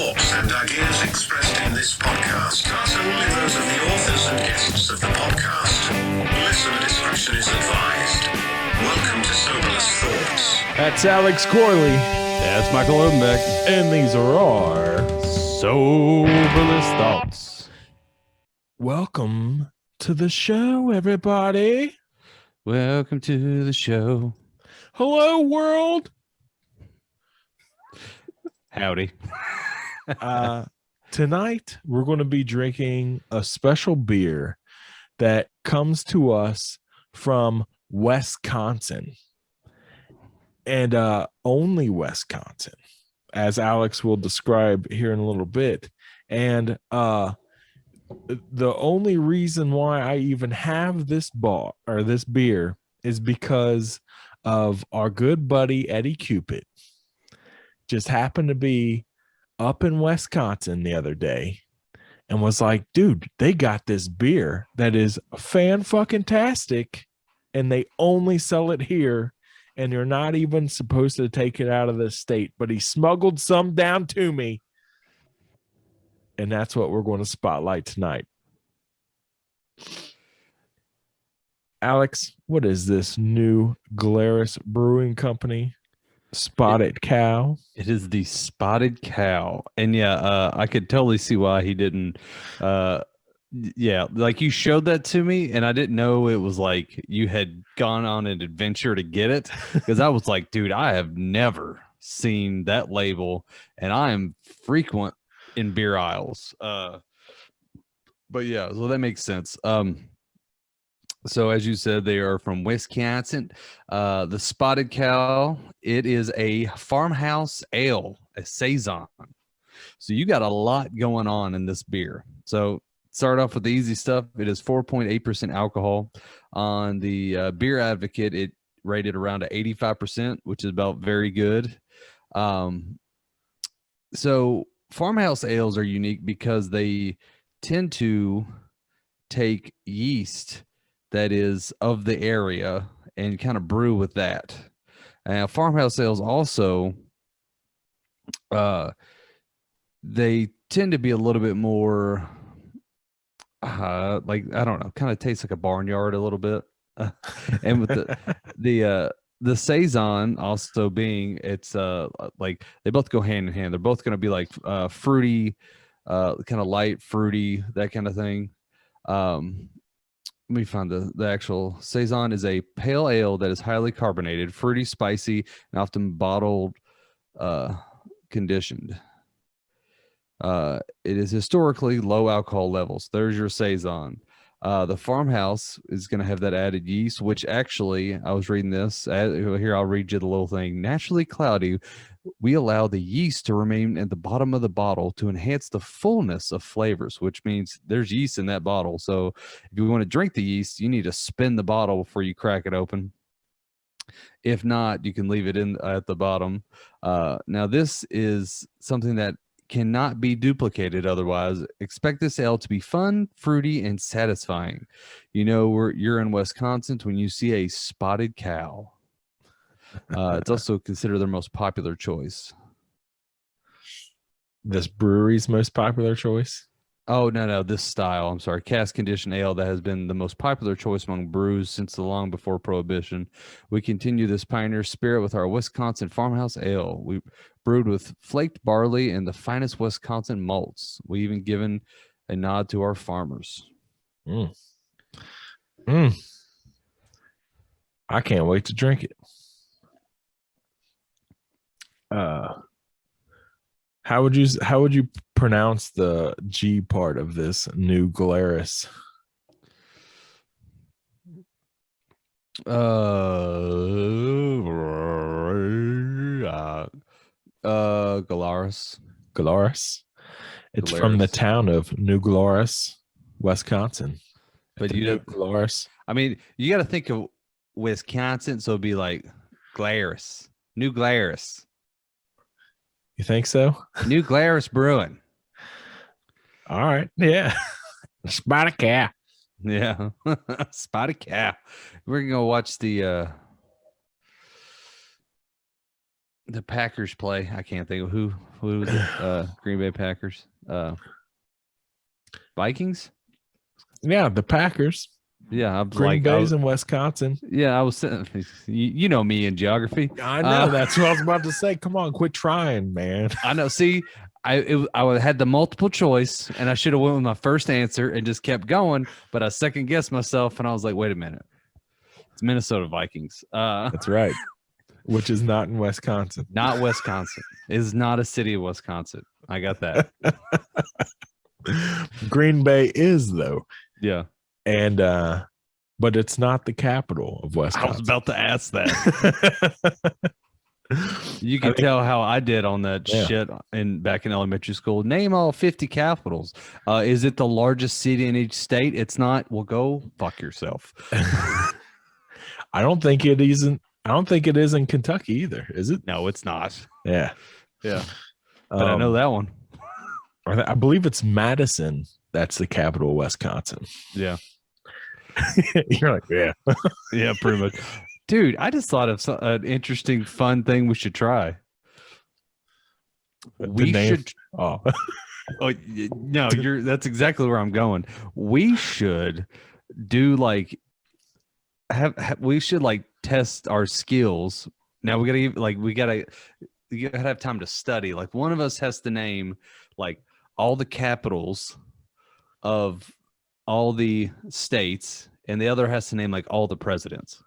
thoughts and ideas expressed in this podcast are solely those of the authors and guests of the podcast. Listener discretion is advised. Welcome to Soberless Thoughts. That's Alex Corley. That's Michael Odenbeck. And these are our Soberless Thoughts. Welcome to the show, everybody. Welcome to the show. Hello, world. Howdy. Tonight, we're going to be drinking a special beer that comes to us from Wisconsin. And only Wisconsin, as Alex will describe here in a little bit. And the only reason why I even have this beer is because of our good buddy Eddie Cupid. Just happened to be up in Wisconsin the other day and was like, dude, they got this beer that is fan-fucking-tastic, and they only sell it here, and you're not even supposed to take it out of the state. But he smuggled some down to me, and that's what we're going to spotlight tonight. Alex, what is this new Glarus Brewing Company? Spotted Cow. It is the Spotted Cow. And yeah, I could totally see why he didn't. Yeah, like you showed that to me, and I didn't know it was like you had gone on an adventure to get it, because I was like, dude, I have never seen that label, and I am frequent in beer aisles. But yeah, so that makes sense. So as you said, they are from Wisconsin. The Spotted Cow, it is a farmhouse ale, a saison. So you got a lot going on in this beer. So start off with the easy stuff. It is 4.8% alcohol. On the Beer Advocate, it rated around 85%, which is about very good. So farmhouse ales are unique because they tend to take yeast that is of the area and kind of brew with that. And farmhouse ales also, they tend to be a little bit more, like, I don't know, kind of tastes like a barnyard a little bit. And with the saison also being, it's like they both go hand in hand. They're both going to be like fruity, kind of light, fruity, that kind of thing. Let me find the actual saison is a pale ale that is highly carbonated, fruity, spicy, and often bottled, conditioned. It is historically low alcohol levels. There's your saison. The farmhouse is going to have that added yeast, which actually, I was reading this. Here, I'll read you the little thing. Naturally cloudy, we allow the yeast to remain at the bottom of the bottle to enhance the fullness of flavors, which means there's yeast in that bottle. So if you want to drink the yeast, you need to spin the bottle before you crack it open. If not, you can leave it in at the bottom. Now, this is something that cannot be duplicated otherwise. Expect this ale to be fun, fruity, and satisfying. You know, you're in Wisconsin when you see a Spotted Cow. It's also considered their most popular choice. This brewery's most popular choice? Oh, no, this style. I'm sorry. Cask conditioned ale that has been the most popular choice among brews since the long before Prohibition. We continue this pioneer spirit with our Wisconsin farmhouse ale. We brewed with flaked barley and the finest Wisconsin malts. We even given a nod to our farmers. I can't wait to drink it. How would you pronounce the G part of this new Glarus? Glarus. Glarus. It's from the town of New Glarus, Wisconsin. But you know, Glarus. I mean, you got to think of Wisconsin, so it'd be like Glarus, New Glarus. You think so? New Glarus Brewing. All right. Yeah. Spotted Cow. Yeah. Spotted Cow. We're going to watch the the Packers play? I can't think of who was it? Green Bay Packers. Vikings? Yeah, the Packers. Yeah, I was Green like, Bay's in Wisconsin. yeah, I was saying, you know me in geography. I know. That's what I was about to say. Come on, quit trying, man. I know. See, I had the multiple choice, and I should have went with my first answer and just kept going. But I second guessed myself, and I was like, wait a minute, it's Minnesota Vikings. That's right. Which is not in Wisconsin. Not Wisconsin. It is not a city of Wisconsin. I got that. Green Bay is though. Yeah. And but it's not the capital of Wisconsin. I was about to ask that. You can tell how I did on that shit back in elementary school. Name all 50 capitals. Is it the largest city in each state? It's not. Well, go fuck yourself. I don't think it isn't. I don't think it is in Kentucky either. Is it? No, it's not. Yeah. Yeah. But I know that one. I believe it's Madison. That's the capital of Wisconsin. Yeah. You're like, yeah. Yeah, pretty much. Dude, I just thought of an interesting, fun thing we should try. We should. Oh, no, that's exactly where I'm going. We should do like we should like test our skills. Now you gotta have time to study. Like one of us has to name like all the capitals of all the states, and the other has to name like all the presidents.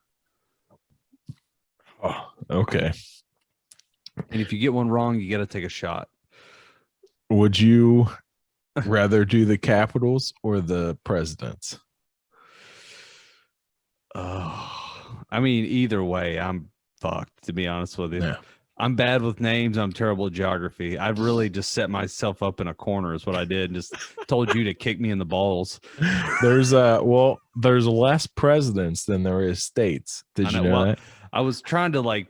Oh, okay. And if you get one wrong, you got to take a shot. Would you rather do the capitals or the presidents? I mean, either way, I'm fucked, to be honest with you. Yeah. I'm bad with names. I'm terrible at geography. I've really just set myself up in a corner is what I did and just told you to kick me in the balls. There's less presidents than there is states. Did you know that? I was trying to like,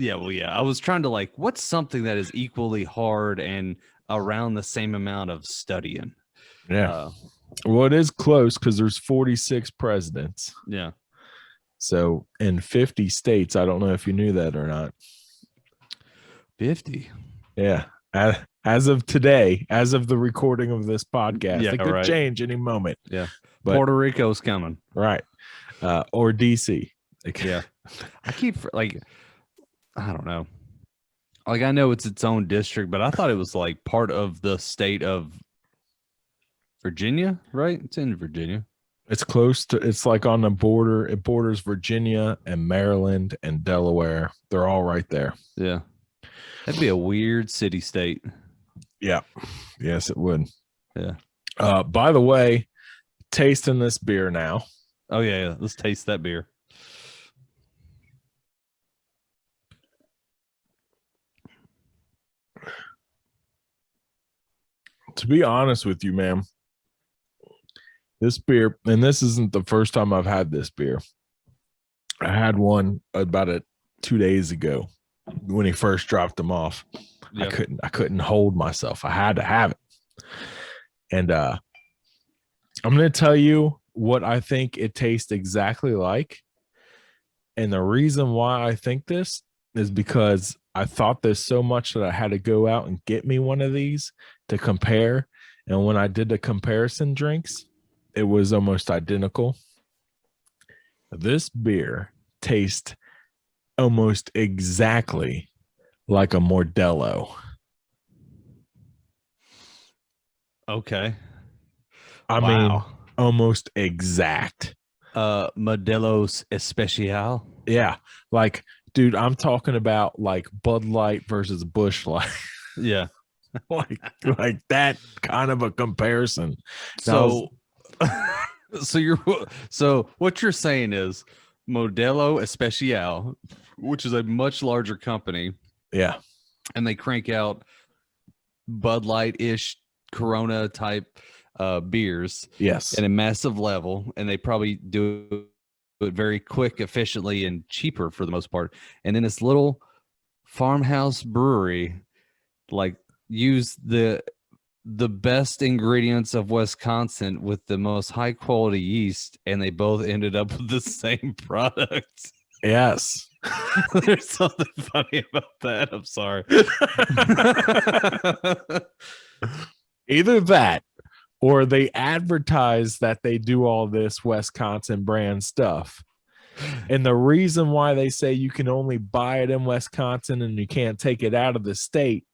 I was trying to like, what's something that is equally hard and around the same amount of studying? Yeah. Well, it is close because there's 46 presidents. Yeah. So in 50 states, I don't know if you knew that or not. 50. Yeah. As of today, as of the recording of this podcast, it could right. change any moment. Yeah. But, Puerto Rico's coming. Right. Or DC. Yeah. I keep like, I don't know. Like I know it's its own district, but I thought it was like part of the state of Virginia, right? It's in Virginia. It's close to, it's like on the border. It borders Virginia and Maryland and Delaware. They're all right there. Yeah. That'd be a weird city state. Yeah. Yes, it would. Yeah. By the way, tasting this beer now. Oh, yeah. Let's taste that beer. To be honest with you, man, this beer, and this isn't the first time I've had this beer. I had one about 2 days ago when he first dropped them off. Yep. I couldn't hold myself. I had to have it. And I'm going to tell you what I think it tastes exactly like. And the reason why I think this is because I thought this so much that I had to go out and get me one of these to compare. And when I did the comparison drinks, it was almost identical. This beer tastes almost exactly like a Modelo. Okay. I mean, almost exact. Modelo's Especial. Yeah. Like, dude, I'm talking about like Bud Light versus Busch Light. Yeah. like that kind of a comparison. So what you're saying is Modelo Especial, which is a much larger company. Yeah. And they crank out Bud Light-ish Corona type beers. Yes. At a massive level. And they probably do it very quick, efficiently, and cheaper for the most part. And then this little farmhouse brewery, like, use the best ingredients of Wisconsin with the most high quality yeast, and they both ended up with the same product. Yes. There's something funny about that. I'm sorry. Either that, or they advertise that they do all this Wisconsin brand stuff. And the reason why they say you can only buy it in Wisconsin and you can't take it out of the state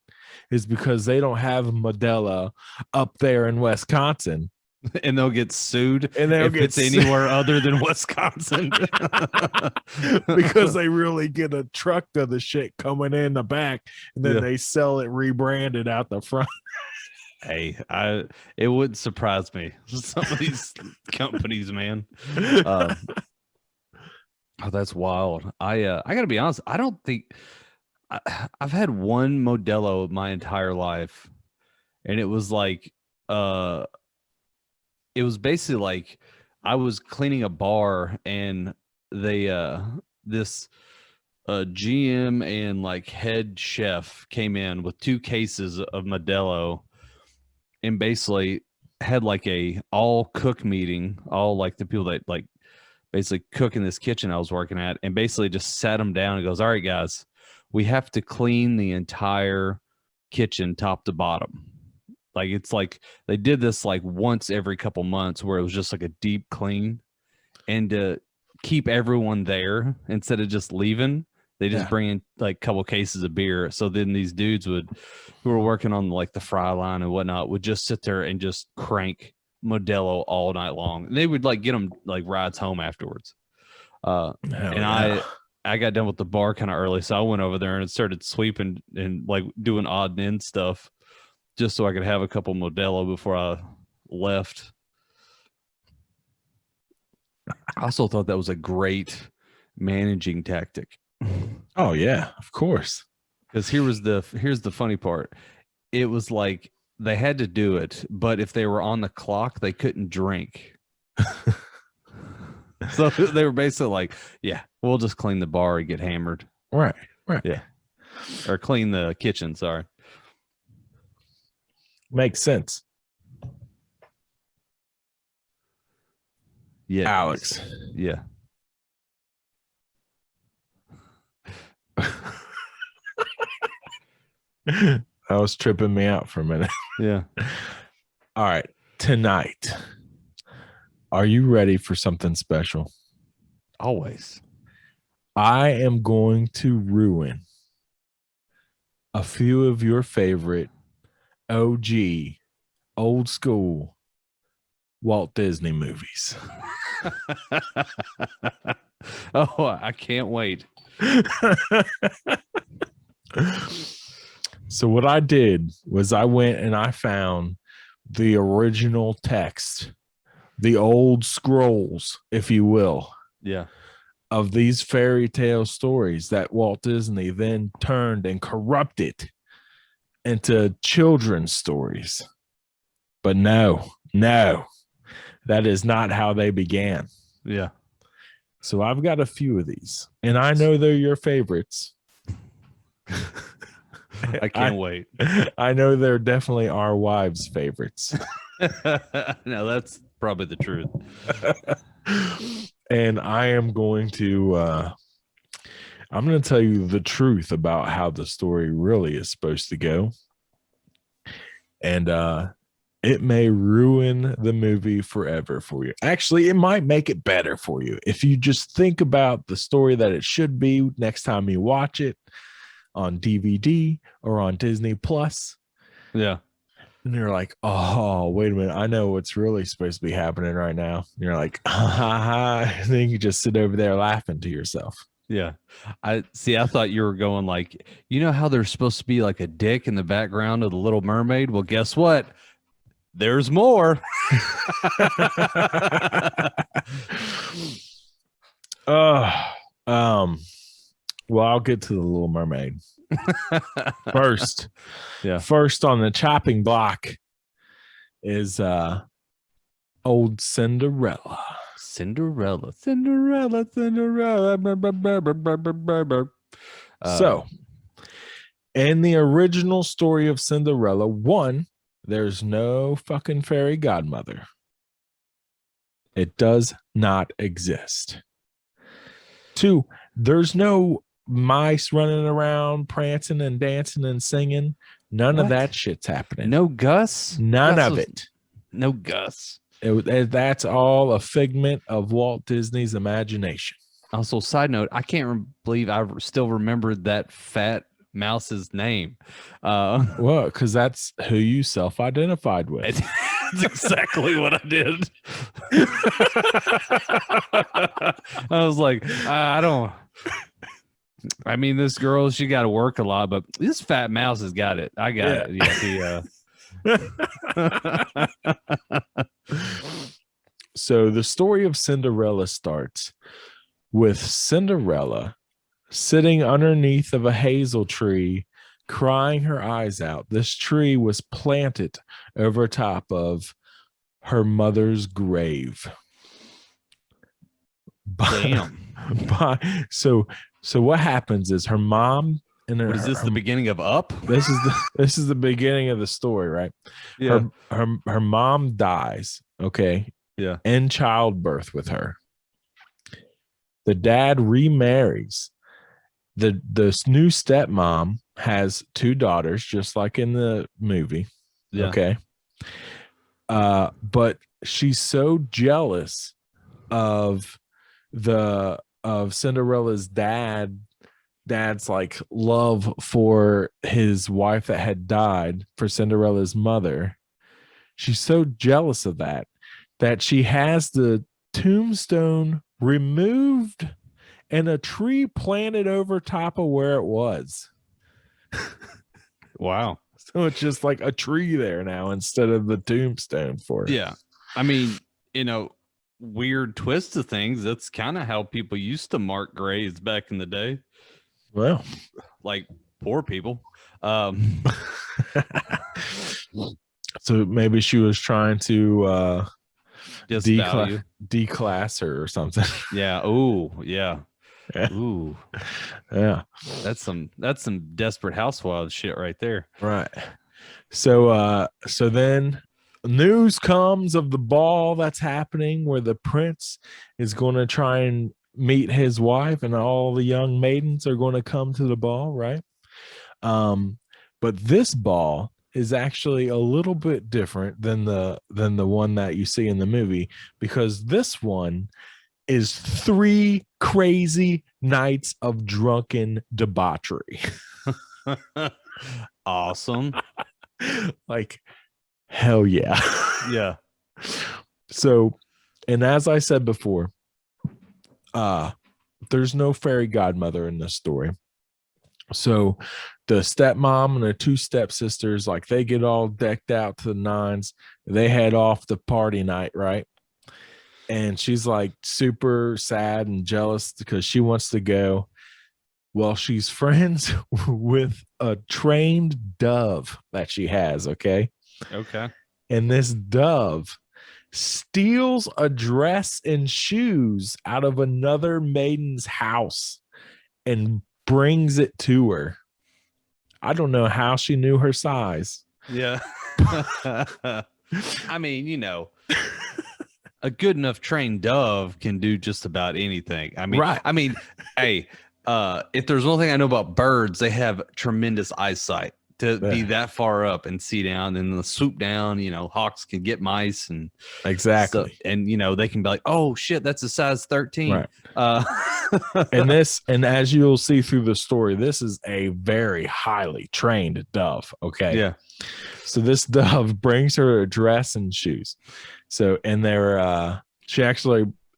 is because they don't have Modelo up there in Wisconsin. And they'll get sued And they'll if get it's anywhere other than Wisconsin. Because they really get a truck of the shit coming in the back, and then they sell it rebranded out the front. Hey, it wouldn't surprise me. Some of these companies, man. Oh, that's wild. I gotta be honest. I don't think I've had one Modelo my entire life, and it was like it was basically like I was cleaning a bar, and they this GM and like head chef came in with 2 cases of Modelo, and basically had like a all cook meeting, all like the people that like basically cook in this kitchen I was working at, and basically just sat them down and goes, all right, guys, we have to clean the entire kitchen top to bottom. Like, it's like they did this like once every couple months where it was just like a deep clean, and to keep everyone there instead of just leaving, they just bring in like a couple cases of beer. So then these dudes who were working on like the fry line and whatnot would just sit there and just crank Modelo all night long. And they would like get them like rides home afterwards. I got done with the bar kind of early, so I went over there and started sweeping and like doing odd and end stuff just so I could have a couple Modelo before I left. I also thought that was a great managing tactic. Oh yeah, of course. Because here's the funny part. It was like they had to do it, but if they were on the clock, they couldn't drink. So they were basically like, yeah, we'll just clean the bar and get hammered. Right. Yeah. Or clean the kitchen, sorry. Makes sense. Yeah. Alex. Yeah. That was tripping me out for a minute. Yeah. All right. Tonight, are you ready for something special? Always. I am going to ruin a few of your favorite OG, old school Walt Disney movies. Oh, I can't wait. So what I did was I went and I found the original text, the old scrolls, if you will, Yeah. of these fairy tale stories that Walt Disney then turned and corrupted into children's stories. But no, that is not how they began. Yeah. So I've got a few of these, and I know they're your favorites. I can't wait. I know they're definitely our wives' favorites. No, that's probably the truth. And I am going to tell you the truth about how the story really is supposed to go. And it may ruin the movie forever for you. Actually, it might make it better for you if you just think about the story that it should be next time you watch it on DVD or on Disney Plus. Yeah. And you're like, oh, wait a minute. I know what's really supposed to be happening right now. And you're like, ha ha. And then you just sit over there laughing to yourself. Yeah. I thought you were going like, you know how there's supposed to be like a dick in the background of The Little Mermaid? Well, guess what? There's more. Well, I'll get to The Little Mermaid first. Yeah. First on the chopping block is old Cinderella. Cinderella. So, in the original story of Cinderella, 1, there's no fucking fairy godmother. It does not exist. 2, There's no mice running around prancing and dancing and singing. None of What? that shit's happening. No Gus? None Gus of was- it. No Gus. That's all a figment of Walt Disney's imagination. Also, side note, I can't believe I still remembered that fat mouse's name. Well, because that's who you self-identified with. That's exactly what I did. I was like, I don't. I mean, this girl, she got to work a lot, but this fat mouse has got it. I got it. Yeah. So the story of Cinderella starts with Cinderella sitting underneath of a hazel tree, crying her eyes out. This tree was planted over top of her mother's grave. Damn. So what happens is her mom and What is this? The beginning of Up? This is the beginning of the story, right? Yeah. Her mom dies, okay? Yeah. In childbirth with her. The dad remarries. The new stepmom has 2 daughters, just like in the movie. Yeah. Okay. But she's so jealous of Cinderella's dad's like love for his wife that had died, for Cinderella's mother. She's so jealous of that she has the tombstone removed and a tree planted over top of where it was. Wow. So it's just like a tree there now instead of the tombstone for it. Yeah. I mean, weird twist of things. That's kind of how people used to mark graves back in the day. Well, like poor people. So maybe she was trying to Disvalue. declass her or something. Yeah. Oh, yeah. Yeah. Ooh. Yeah. That's some Desperate Housewives shit right there. Right. So then news comes of the ball that's happening where the prince is going to try and meet his wife, and all the young maidens are going to come to the ball, right? But this ball is actually a little bit different than the one that you see in the movie, because this one is 3 crazy nights of drunken debauchery. Awesome. Like, hell yeah. Yeah. So, and as I said before, there's no fairy godmother in this story. So the stepmom and the 2 stepsisters, like, they get all decked out to the nines. They head off the party night, right? And she's like super sad and jealous because she wants to go. Well, she's friends with a trained dove that she has, okay? Okay. And this dove steals a dress and shoes out of another maiden's house and brings it to her. I don't know how she knew her size. Yeah. I mean, a good enough trained dove can do just about anything. I mean, Right. I mean, hey, if there's one thing I know about birds, they have tremendous eyesight. To be that far up and see down and swoop down, hawks can get mice and Exactly. stuff, and they can be like, oh shit, that's a size 13. Right. And as you'll see through the story, this is a very highly trained dove. Okay. Yeah. So this dove brings her a dress and shoes. So, and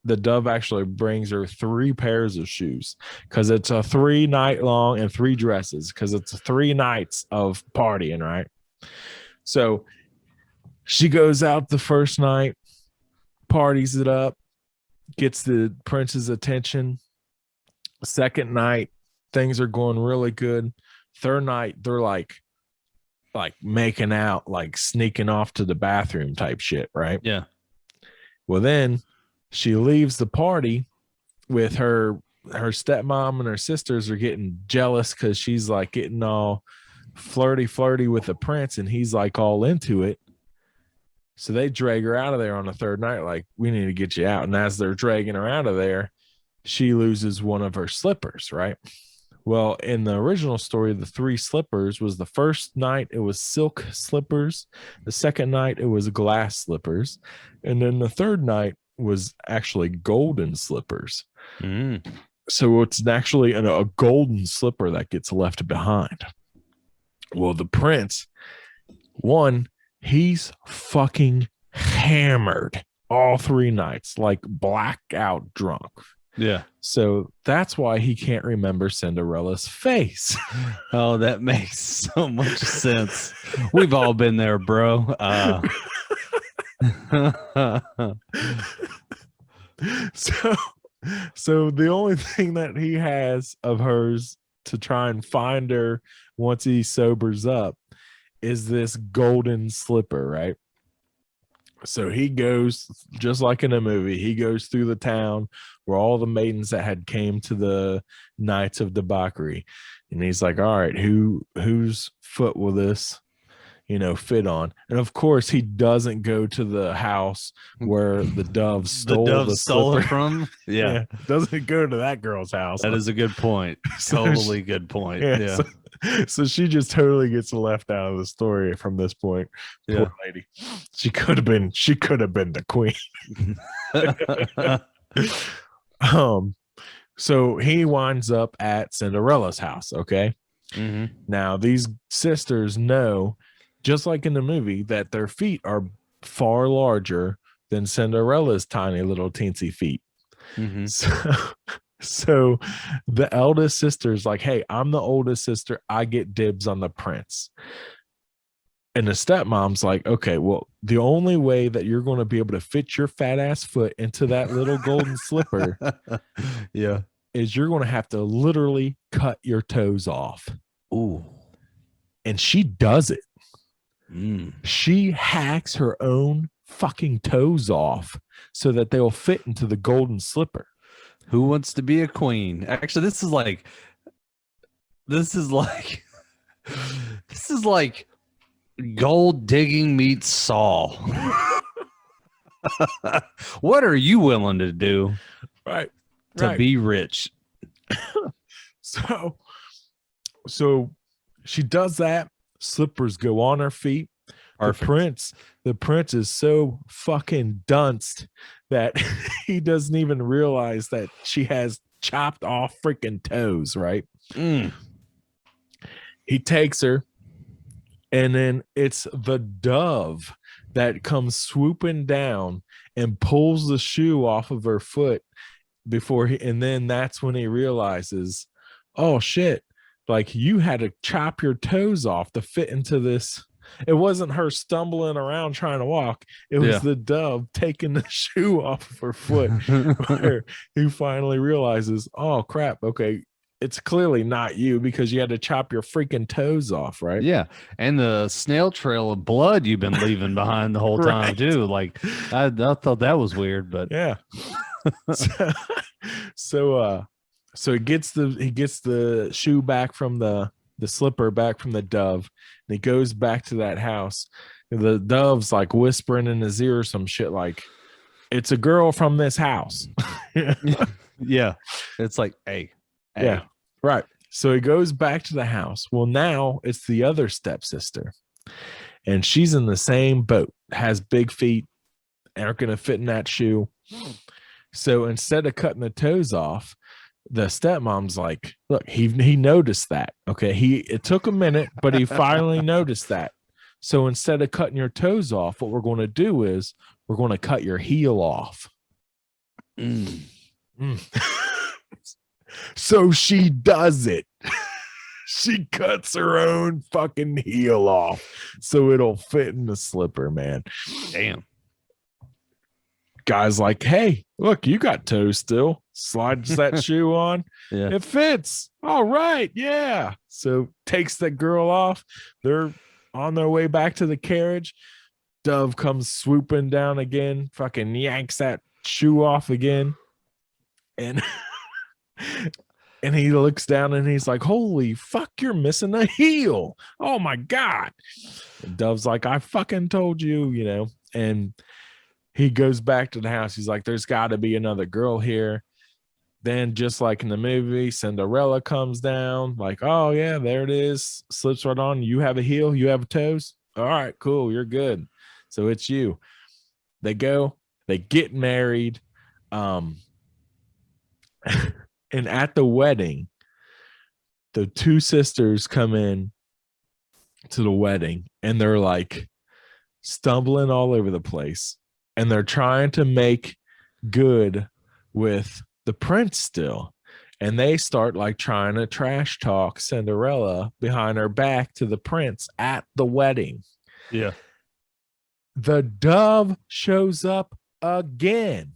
the dove actually brings her 3 pairs of shoes, because it's a 3-night long, and 3 dresses, because it's 3 nights of partying, right? So she goes out the first night, parties it up, gets the prince's attention. Second night, things are going really good. Third night, they're like making out, like sneaking off to the bathroom type shit, right? Yeah. Well, then she leaves the party with her stepmom and her sisters are getting jealous because she's like getting all flirty with the prince, and he's like all into it. So they drag her out of there on the third night, like, we need to get you out. And as they're dragging her out of there, she loses one of her slippers, right? Well, in the original story, the 3 slippers was the first night it was silk slippers, the second night it was glass slippers, and then the third night was actually golden slippers. Mm. So it's actually a golden slipper that gets left behind. Well, the prince, one, he's fucking hammered all 3 nights, like blackout drunk. Yeah. So that's why he can't remember Cinderella's face. Oh, that makes so much sense. We've all been there, bro. So the only thing that he has of hers to try and find her once he sobers up is this golden slipper, right? So he goes, just like in a movie, he goes through the town where all the maidens that had came to the nights of debauchery, and he's like, all right, whose foot will this fit on? And of course he doesn't go to the house where the dove stole the stole it slipper from. Yeah. Doesn't go to that girl's house. That is a good point. Totally good point. Yeah. So she just totally gets left out of the story from this point. Yeah. Poor lady. She could have been the queen. So he winds up at Cinderella's house. Okay. Mm-hmm. Now these sisters know, just like in the movie, that their feet are far larger than Cinderella's tiny little teensy feet. Mm-hmm. So the eldest sister's like, hey, I'm the oldest sister. I get dibs on the prince. And the stepmom's like, okay, well, the only way that you're going to be able to fit your fat ass foot into that little golden slipper is you're going to have to literally cut your toes off. Ooh. And she does it. Mm. She hacks her own fucking toes off so that they'll fit into the golden slipper. Who wants to be a queen? Actually, this is like gold digging meets Saul. What are you willing to do to be rich? So she does that. Slippers go on her feet. Perfect. The prince is so fucking dunced that he doesn't even realize that she has chopped off freaking toes, right? Mm. He takes her, and then it's the dove that comes swooping down and pulls the shoe off of her foot and then that's when he realizes, oh shit, like you had to chop your toes off to fit into this. It wasn't her stumbling around trying to walk. It was the dove taking the shoe off of her foot where he finally realizes, oh crap, okay, it's clearly not you because you had to chop your freaking toes off, right? Yeah. And the snail trail of blood you've been leaving behind the whole time too. Like I thought that was weird, but yeah. So he gets the shoe back from the slipper back from the dove, and he goes back to that house. The dove's like whispering in his ear some shit like, it's a girl from this house. Yeah. It's like, hey. Yeah, right. So he goes back to the house. Well, now it's the other stepsister, and she's in the same boat, has big feet, aren't going to fit in that shoe. So instead of cutting the toes off, the stepmom's like, look, he noticed that. Okay. It took a minute, but he finally noticed that. So instead of cutting your toes off, what we're going to do is we're going to cut your heel off. Mm. So she does it. She cuts her own fucking heel off so it'll fit in the slipper, man. Damn. Guy's like, hey, look, you got toes still. Slides that shoe on. Yeah. It fits. All right. Yeah. So takes that girl off. They're on their way back to the carriage. Dove comes swooping down again, fucking yanks that shoe off again. And and he looks down and he's like, holy fuck, you're missing a heel. Oh my God. And Dove's like, I fucking told you, and he goes back to the house. He's like, there's got to be another girl here. Then, just like in the movie, Cinderella comes down, like, oh, yeah, there it is. Slips right on. You have a heel, you have toes. All right, cool. You're good. So it's you. They go, they get married. And at the wedding, the two sisters come in to the wedding and they're like stumbling all over the place. And they're trying to make good with the prince still. And they start like trying to trash talk Cinderella behind her back to the prince at the wedding. Yeah. The dove shows up again,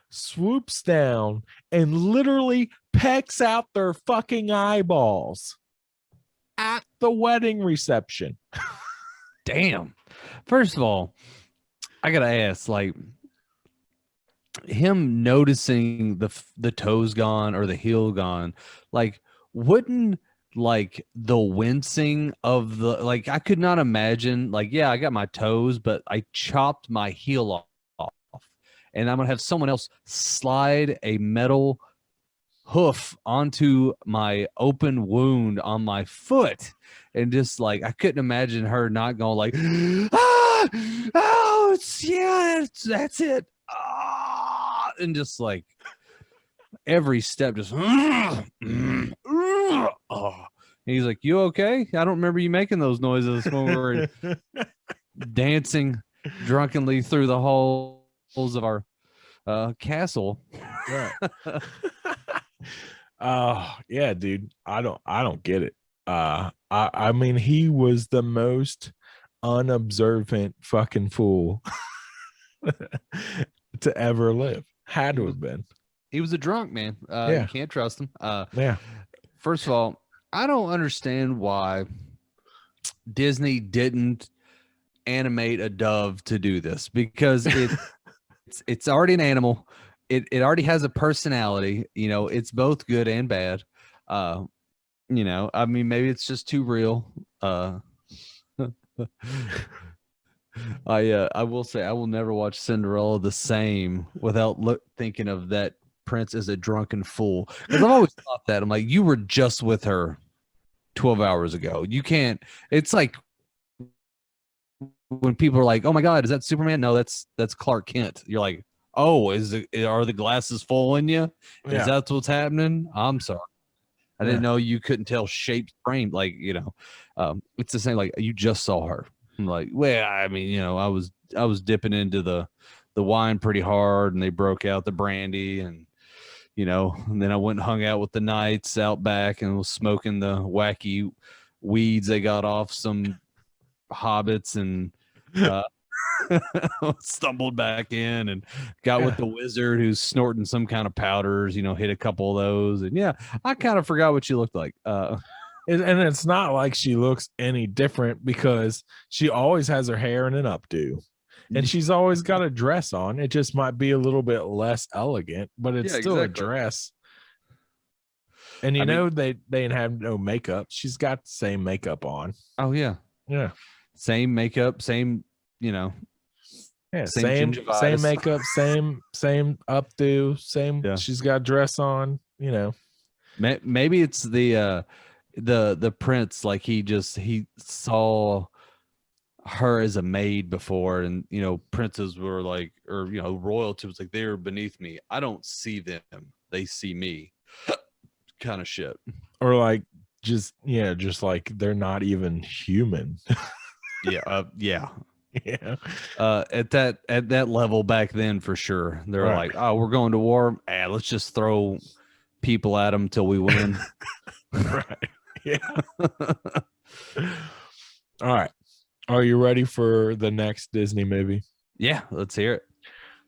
swoops down, and literally pecks out their fucking eyeballs at the wedding reception. Damn. First of all, I gotta ask, like, him noticing the toes gone or the heel gone, like, wouldn't like the wincing of the, like, I could not imagine, like, yeah, I got my toes, but I chopped my heel off, and I'm gonna have someone else slide a metal hoof onto my open wound on my foot, and just like, I couldn't imagine her not going like, ah, oh, that's it. And just like every step, just oh. And he's like, "You okay? I don't remember you making those noises when we were dancing drunkenly through the halls of our castle." Right. Oh yeah, dude. I don't get it. I mean, he was the most unobservant fucking fool to ever live. Had to have been. He was a drunk, man. Yeah. You can't trust him. Yeah. First of all, I don't understand why Disney didn't animate a dove to do this, because it's already an animal. It already has a personality. You know, it's both good and bad. You know, I mean, maybe it's just too real. I will say, I will never watch Cinderella the same without thinking of that prince as a drunken fool. Because I've always thought that. I'm like, you were just with her 12 hours ago. You can't. It's like when people are like, "Oh my God, is that Superman?" No, that's Clark Kent. You're like, "Oh, are the glasses full in you? Yeah. Is that what's happening?" I'm sorry. I didn't know you couldn't tell shape frame. Like, you know, it's the same. Like, you just saw her. I'm like, well, I mean, you know, I was dipping into the wine pretty hard, and they broke out the brandy, and you know, and then I went and hung out with the knights out back and was smoking the wacky weeds they got off some hobbits, and stumbled back in and got with the wizard who's snorting some kind of powders, you know, hit a couple of those. And yeah, I kind of forgot what she looked like. And it's not like she looks any different, because she always has her hair in an updo, and she's always got a dress on. It just might be a little bit less elegant, but it's still a dress. And you know, they didn't have no makeup. She's got the same makeup on. Oh yeah. Yeah. Same makeup, same, you know. Yeah, same makeup, same updo, same. Yeah. She's got a dress on, you know. Maybe it's the prince, like he saw her as a maid before, and you know, princes were like, or you know, royalty was like, they're beneath me. I don't see them, they see me, kind of shit. Or like, just like they're not even human. Yeah. Yeah. At that level back then, for sure, they're like, oh, we're going to war. Let's just throw people at them till we win. Right. Yeah. All right. Are you ready for the next Disney movie? Yeah, let's hear it.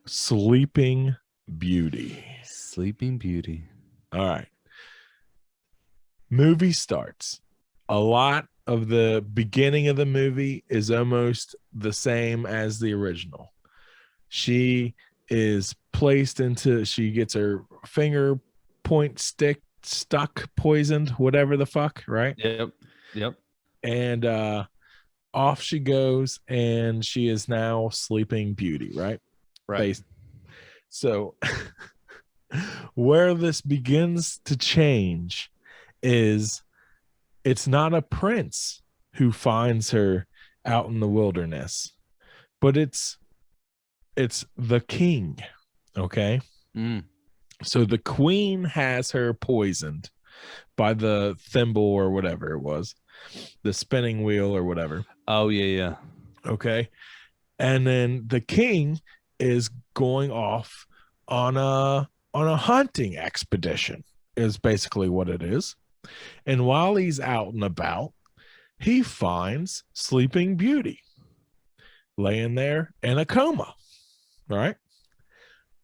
Sleeping Beauty. Sleeping Beauty. All right. Movie starts. A lot of the beginning of the movie is almost the same as the original. She is she gets her finger point stuck, poisoned, whatever the fuck, right? Yep. And off she goes, and she is now Sleeping Beauty, right? Right. So Where this begins to change is it's not a prince who finds her out in the wilderness, but it's the king. Okay. Mm. So the queen has her poisoned by the thimble or whatever it was, the spinning wheel or whatever. Oh, yeah. Okay. And then the king is going off on a hunting expedition, is basically what it is. And while he's out and about, he finds Sleeping Beauty laying there in a coma. Right.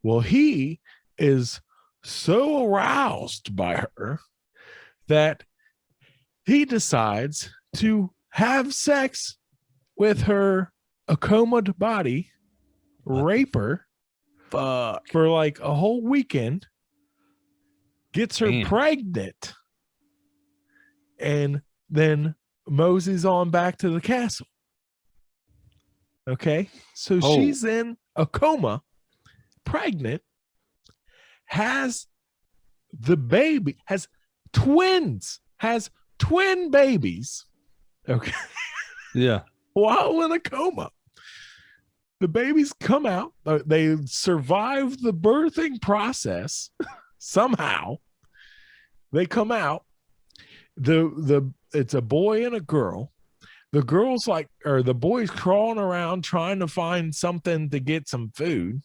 Well, he is so aroused by her that he decides to have sex with her acomaed body, rape her, Fuck. for like a whole weekend, gets her Damn. pregnant, and then moseys on back to the castle. Okay, so Oh. she's in a coma, pregnant, has the baby, has twin babies. Okay. Yeah. While in a coma. The babies come out. They survive the birthing process somehow. They come out. It's a boy and a girl. The girl's the boy's crawling around trying to find something to get some food.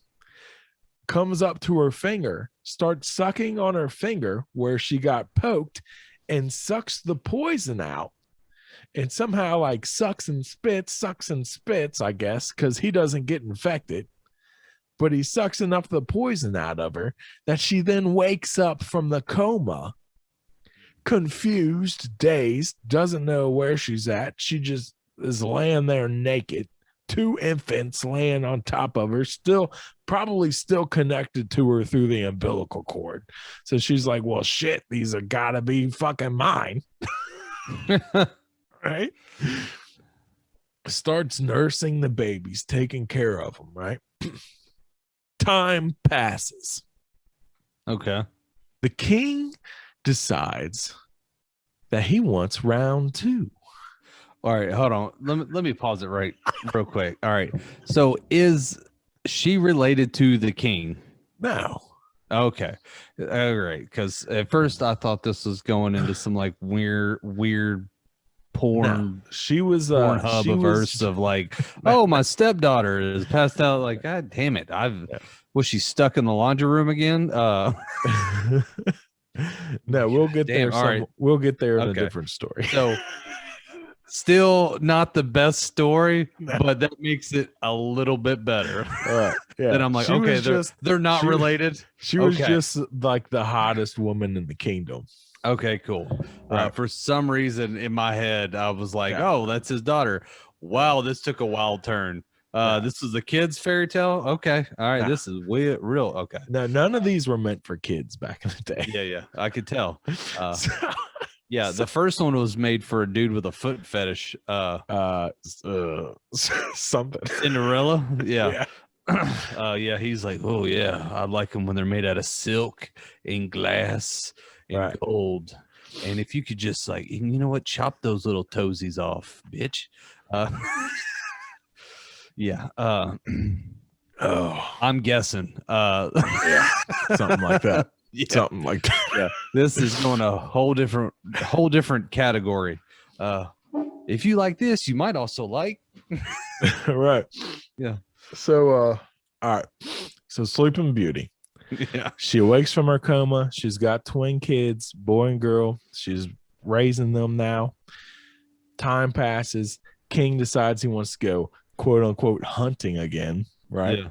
Comes up to her finger, starts sucking on her finger where she got poked, and sucks the poison out. And somehow sucks and spits, I guess, because he doesn't get infected. But he sucks enough of the poison out of her that she then wakes up from the coma, confused, dazed, doesn't know where she's at. She just is laying there naked. 2 infants laying on top of her, probably still connected to her through the umbilical cord. So she's like, well, shit, these are gotta be fucking mine. Right? Starts nursing the babies, taking care of them, right? Time passes. Okay. The king decides that he wants round 2. All right, hold on. Let me pause it real quick. All right. So is she related to the king? No. Okay. All right. Because at first I thought this was going into some weird porn. No. She was Pornhub-verse of oh, my stepdaughter is passed out. Like, God damn it. Was she stuck in the laundry room again? No, we'll get there. All right. We'll get there in a different story. So still not the best story, but that makes it a little bit better. Yeah. Then I'm like, they're not related. She was just like the hottest woman in the kingdom. Okay, cool. Right. For some reason in my head, I was like, oh, that's his daughter. Wow, this took a wild turn. This is a kid's fairy tale. Okay. All right. This is real. Okay. No, none of these were meant for kids back in the day. Yeah. I could tell. The first one was made for a dude with a foot fetish. Something. Cinderella. Yeah. He's like, oh yeah, I like them when they're made out of silk and glass and gold. And if you could just you know what, chop those little toesies off, bitch. I'm guessing. Something like that. Something like that. Yeah. This is going a whole different category. If you like this, you might also like. Right. Yeah. So, all right. So, Sleeping Beauty. Yeah. She awakes from her coma. She's got twin kids, boy and girl. She's raising them now. Time passes. King decides he wants to go, quote unquote, hunting again. Right. Yeah.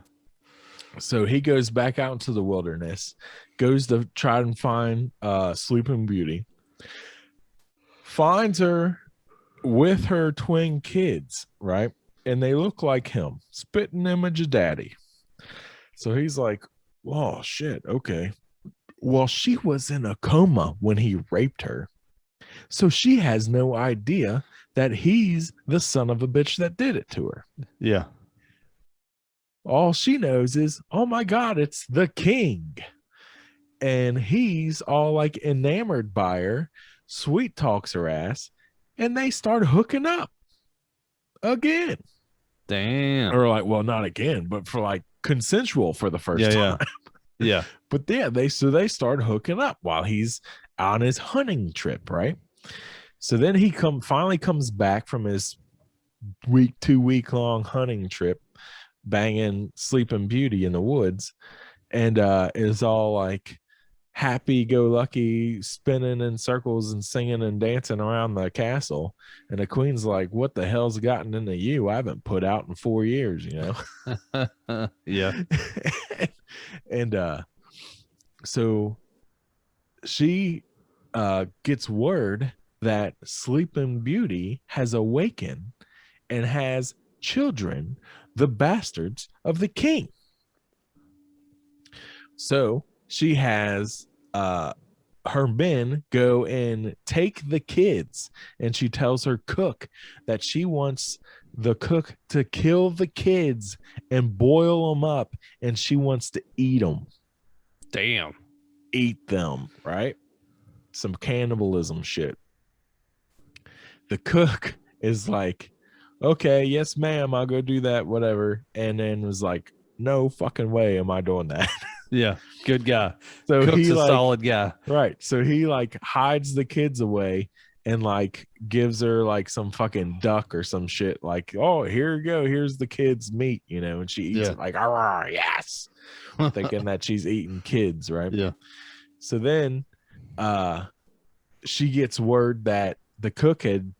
So he goes back out into the wilderness, goes to try and find Sleeping Beauty, finds her with her twin kids, right? And they look like him, spitting image of daddy. So he's like, oh, shit, okay. Well, she was in a coma when he raped her. So she has no idea that he's the son of a bitch that did it to her. Yeah. All she knows is, oh my God, it's the king. and he's all like enamored by her, sweet talks her ass, and they start hooking up again. Damn. Or like, well, not again, but for like consensual for the first time. Yeah. But yeah, they start hooking up while he's on his hunting trip, right? So then he finally comes back from his 2-week long hunting trip, banging Sleeping Beauty in the woods, and is all like happy go lucky, spinning in circles and singing and dancing around the castle. And the queen's like, what the hell's gotten into you? I haven't put out in 4 years, you know. Yeah. And so she gets word that Sleeping Beauty has awakened and has children, the bastards of the king. So she has her men go and take the kids, and she tells her cook that she wants the cook to kill the kids and boil them up, and she wants to eat them. Damn. Eat them, right? Some cannibalism shit. The cook is like, okay, yes, ma'am, I'll go do that, whatever. And then was like, no fucking way am I doing that. Yeah, good guy. So Cook's he a like, solid guy. right. So he like hides the kids away and like gives her like some fucking duck or some shit. Like, oh, here you go. Here's the kids' meat, you know, and she eats it like, yes, thinking that she's eating kids, right? Yeah. So then she gets word that the cook had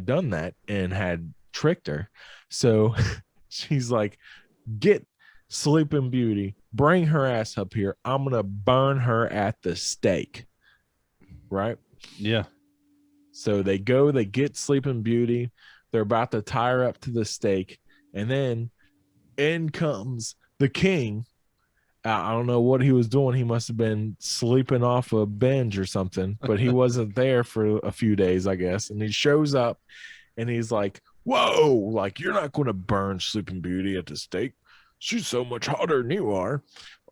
done that and had tricked her. So she's like, get Sleeping Beauty, bring her ass up here. I'm gonna burn her at the stake. Right? Yeah. So they get Sleeping Beauty. They're about to tie her up to the stake, and then in comes the king. I don't know what he was doing. He must have been sleeping off a bench or something, but he wasn't there for a few days, I guess. And he shows up and he's like, whoa, like, you're not going to burn Sleeping Beauty at the stake. She's so much hotter than you are.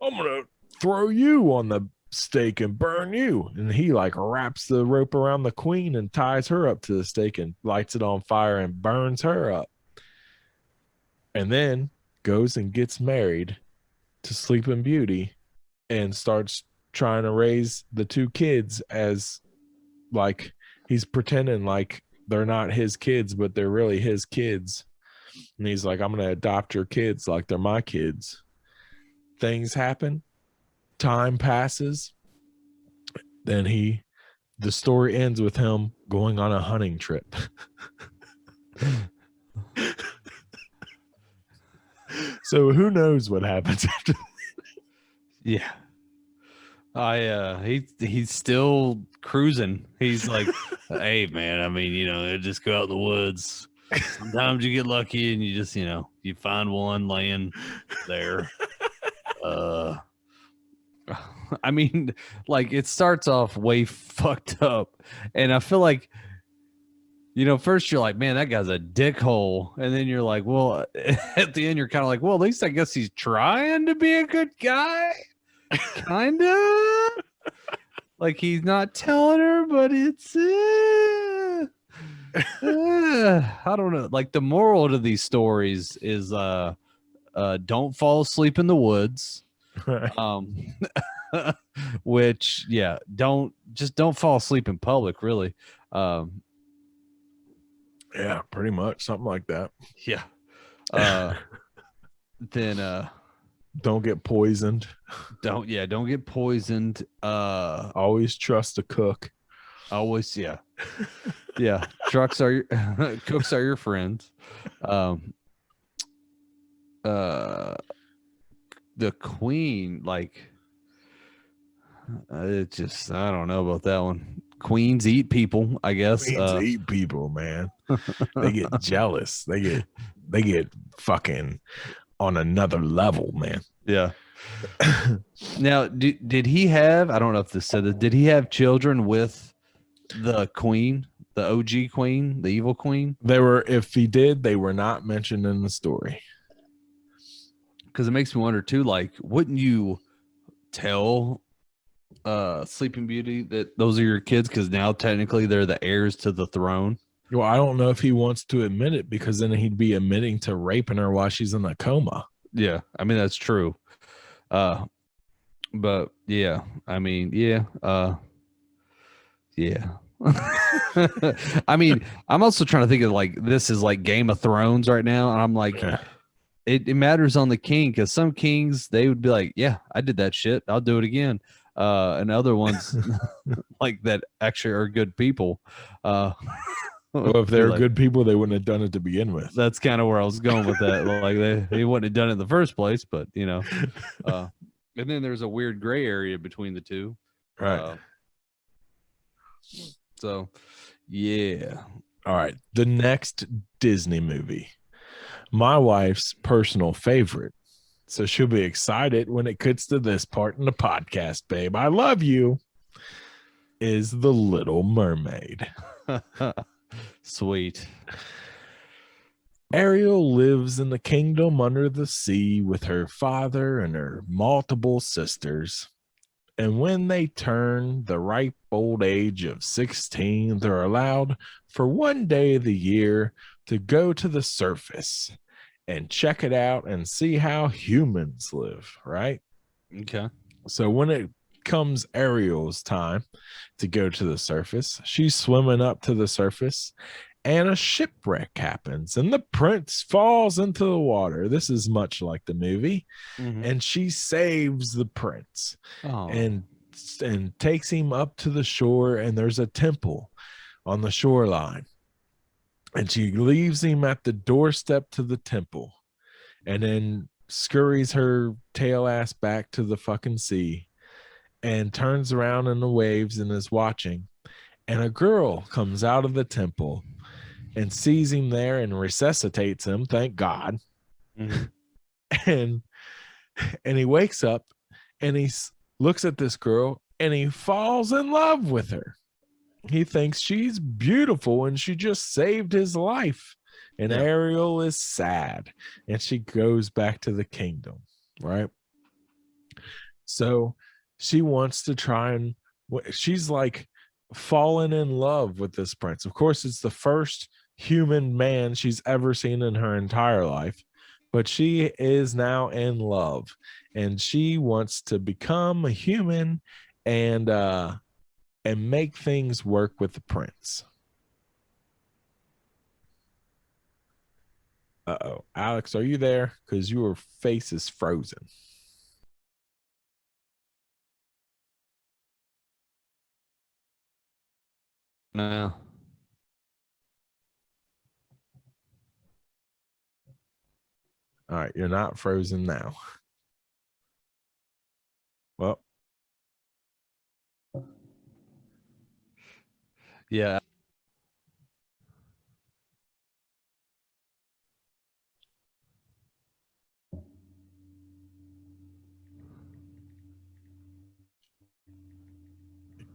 I'm going to throw you on the stake and burn you. And he like wraps the rope around the queen and ties her up to the stake and lights it on fire and burns her up. And then goes and gets married to Sleeping Beauty and starts trying to raise the two kids as like he's pretending like they're not his kids, but they're really his kids. And he's like, I'm going to adopt your kids like they're my kids. Things happen. Time passes. Then the story ends with him going on a hunting trip. So who knows what happens after that? Yeah. He's still cruising. He's like, hey man, I mean, just go out in the woods. Sometimes you get lucky and you just, you find one laying there. I mean, like it starts off way fucked up. And I feel like, first you're like, man, that guy's a dickhole. And then you're like, well, at the end, you're kind of like, well, at least I guess he's trying to be a good guy. Kind of. Like he's not telling her, but it's, I don't know. Like the moral to these stories is, don't fall asleep in the woods. Which, yeah, don't fall asleep in public, really. Yeah, pretty much something like that. Yeah. Then don't get poisoned. Don't get poisoned. Always trust a cook. Always, yeah. Yeah. Cooks are your friends. The queen, like, it just, I don't know about that one. Queens eat people, I guess. Queens eat people, man. They get jealous. They get fucking on another level, man. Yeah. Now, did he have, I don't know if this said it, did he have children with the queen, the OG queen, the evil queen? If he did, they were not mentioned in the story. Because it makes me wonder too, like, wouldn't you tell Sleeping Beauty that those are your kids because now technically they're the heirs to the throne. Well, I don't know if he wants to admit it because then he'd be admitting to raping her while she's in a coma. Yeah, I mean that's true. But yeah, I mean, yeah, yeah. I mean, I'm also trying to think of like this is like Game of Thrones right now, and I'm like, Yeah. it matters on the king because some kings they would be like, yeah, I did that shit, I'll do it again. And other ones like that actually are good people. Well, if they're like, good people, they wouldn't have done it to begin with. that's kind of where I was going with that. Like they wouldn't have done it in the first place, but you know, and then there's a weird gray area between the two. Right. So, yeah. All right. The next Disney movie, my wife's personal favorite. So she'll be excited when it gets to this part in the podcast, babe. I love you. Is The Little Mermaid. Sweet. Ariel lives in the kingdom under the sea with her father and her multiple sisters. And when they turn the ripe old age of 16, they're allowed for one day of the year to go to the surface and check it out and see how humans live, right? Okay. So when it comes Ariel's time to go to the surface, she's swimming up to the surface and a shipwreck happens and the prince falls into the water. This is much like the movie. Mm-hmm. And she saves the prince and takes him up to the shore, and there's a temple on the shoreline. And she leaves him at the doorstep to the temple and then scurries her tail ass back to the fucking sea and turns around in the waves and is watching. And a girl comes out of the temple and sees him there and resuscitates him, thank God. Mm-hmm. And he wakes up and he looks at this girl and he falls in love with her. He thinks she's beautiful and she just saved his life. And Yeah. Ariel is sad and she goes back to the kingdom, right? So she wants to try and she's like fallen in love with this prince. Of course, it's the first human man she's ever seen in her entire life, but she is now in love and she wants to become a human and make things work with the prince. Uh-oh. Alex, are you there? Because your face is frozen. No. All right, you're not frozen now. Well, Yeah.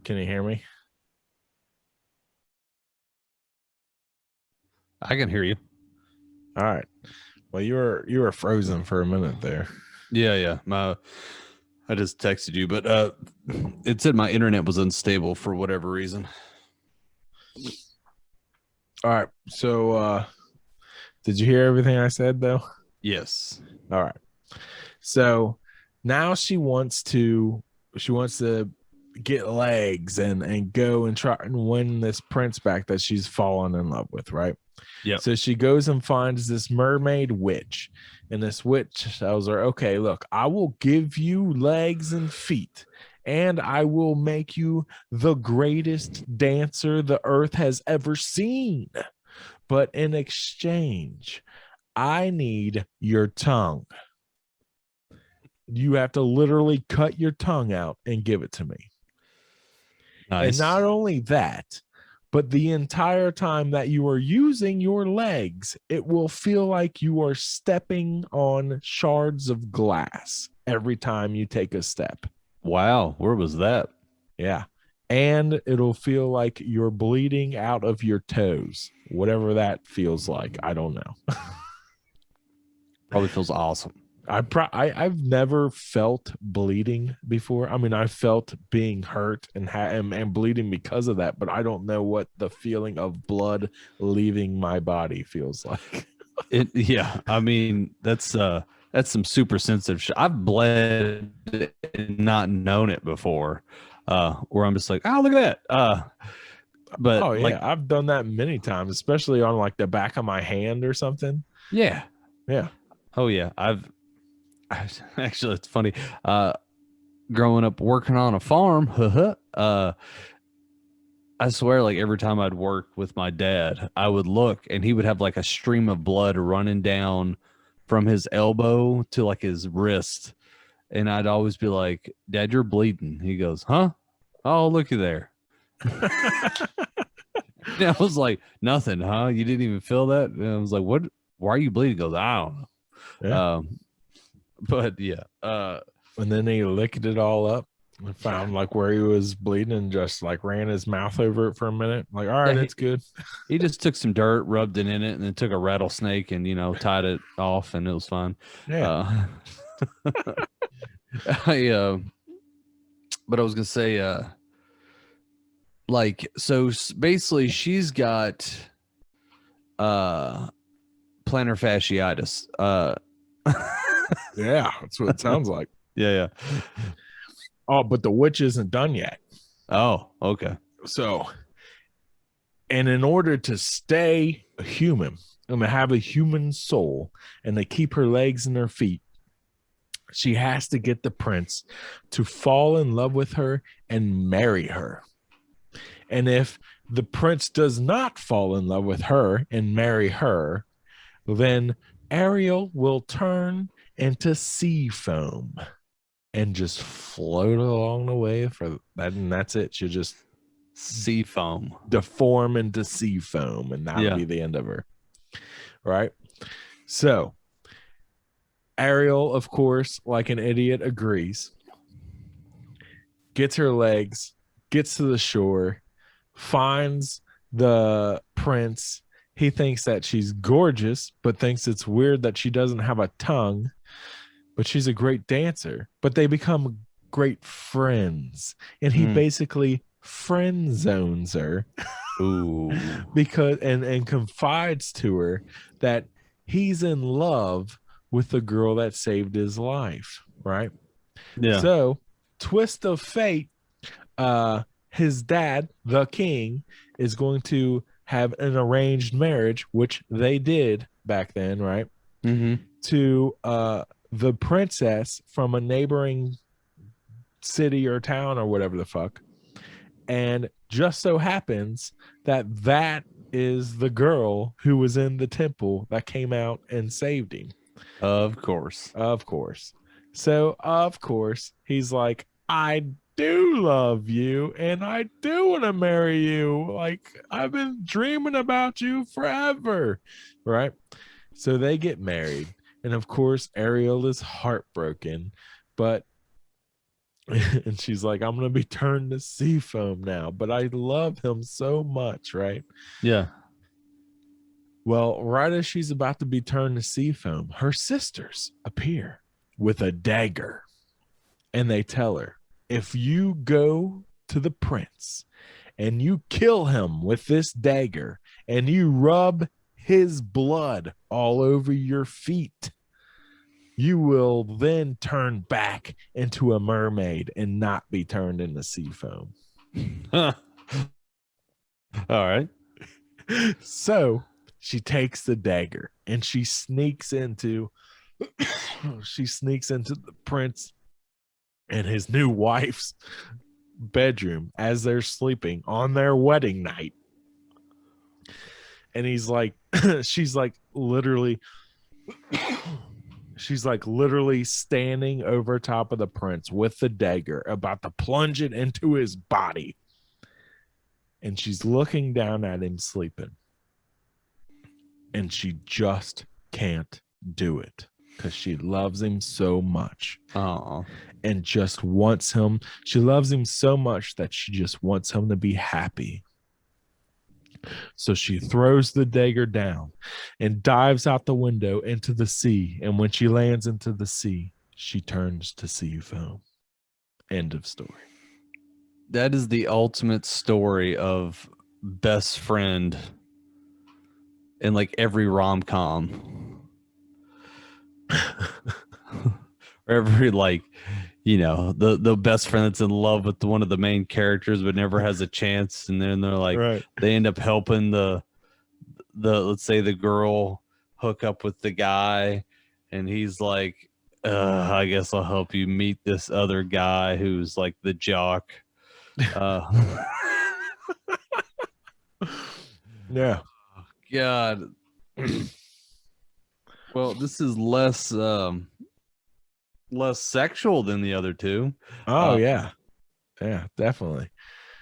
can you hear me? I can hear you. All right. Well, you were frozen for a minute there. Yeah. I just texted you, but it said my internet was unstable for whatever reason. All right. So did you hear everything I said though? Yes. All right. So now she wants to get legs and go and try and win this prince back that she's fallen in love with, right? Yeah. So she goes and finds this mermaid witch, and this witch tells her, okay, look, I will give you legs and feet, and I will make you the greatest dancer the earth has ever seen. But in exchange, I need your tongue. You have to literally cut your tongue out and give it to me. Nice. And not only that, but the entire time that you are using your legs, it will feel like you are stepping on shards of glass every time you take a step. Wow. Where was that? Yeah. And it'll feel like you're bleeding out of your toes, whatever that feels like. I don't know. Probably feels awesome. I've never felt bleeding before. I mean, I felt being hurt and bleeding because of that, but I don't know what the feeling of blood leaving my body feels like. Yeah, I mean that's some super sensitive shit. I've bled and not known it before, where I'm just like, oh, look at that. But Oh yeah, like, I've done that many times, especially on like the back of my hand or something. yeah, Yeah. oh yeah, actually it's funny. Growing up working on a farm, I swear, like every time I'd work with my dad, I would look and he would have like a stream of blood running down from his elbow to like his wrist. And I'd always be like, Dad, you're bleeding. He goes, huh? Oh, looky there. And I was like, nothing, huh? You didn't even feel that? And I was like, what? Why are you bleeding? He goes, I don't know. Yeah. But yeah. And then he licked it all up and found like where he was bleeding and just like ran his mouth over it for a minute. Like, all right, Yeah, it's good. he just took some dirt, rubbed it in it, and then took a rattlesnake and, tied it off, and it was fine. Yeah. I but I was gonna say, like, so basically, she's got plantar fasciitis. Yeah, that's what it sounds like. Yeah. Oh, but the witch isn't done yet. Oh, okay. So, and in order to stay a human and to have a human soul and to keep her legs and her feet, she has to get the prince to fall in love with her and marry her. And if the prince does not fall in love with her and marry her, then Ariel will turn into sea foam and just float along the way for that, and that's it. She'll just Sea foam deform into sea foam, and that'll be the end of her. Right? So Ariel, of course, like an idiot, agrees, gets her legs, gets to the shore, finds the prince. He thinks that she's gorgeous, but thinks it's weird that she doesn't have a tongue, but she's a great dancer. But they become great friends, and he basically friend zones her. Ooh. Because and confides to her that he's in love with the girl that saved his life, right? Yeah. So, twist of fate, his dad, the king, is going to have an arranged marriage, which they did back then, right? To the princess from a neighboring city or town or whatever the fuck. And just so happens that is the girl who was in the temple that came out and saved him. Of course. So, of course, he's like, I do love you and I do want to marry you. Like, I've been dreaming about you forever. Right? So they get married. And of course, Ariel is heartbroken, but and she's like, I'm going to be turned to sea foam now, but I love him so much, right? Yeah. Well, right as she's about to be turned to sea foam, her sisters appear with a dagger. And they tell her, if you go to the prince and you kill him with this dagger and you rub his blood all over your feet, you will then turn back into a mermaid and not be turned into sea foam. All right. So she takes the dagger and she sneaks into the prince and his new wife's bedroom as they're sleeping on their wedding night. And he's like, she's like literally standing over top of the prince with the dagger, about to plunge it into his body. And she's looking down at him sleeping. And she just can't do it because she loves him so much. Oh. And just wants him. She loves him so much that she just wants him to be happy. So she throws the dagger down and dives out the window into the sea. And when she lands into the sea, she turns to sea foam. End of story. That is the ultimate story of best friend in like every rom-com. Every like, the best friend that's in love with one of the main characters but never has a chance, and then they're like, Right. they end up helping the let's say the girl hook up with the guy, and he's like, I guess I'll help you meet this other guy who's like the jock. Yeah. God. Well, this is less sexual than the other two. Oh, yeah. Yeah, definitely.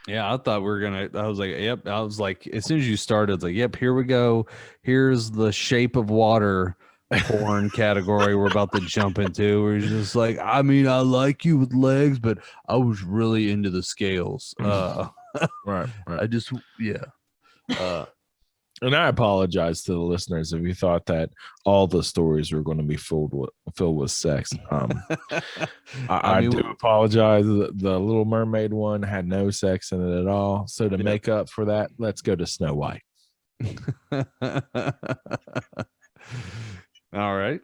Yeah, I thought we were gonna. I was like, yep. I was like, as soon as you started, it's like, yep, here we go. Here's the Shape of Water porn category we're about to jump into. We're just like, I mean, I like you with legs, but I was really into the scales. Right. I just, yeah. And I apologize to the listeners if you thought that all the stories were going to be filled with sex. I do apologize. The Little Mermaid one had no sex in it at all. So to make up for that, let's go to Snow White. All right.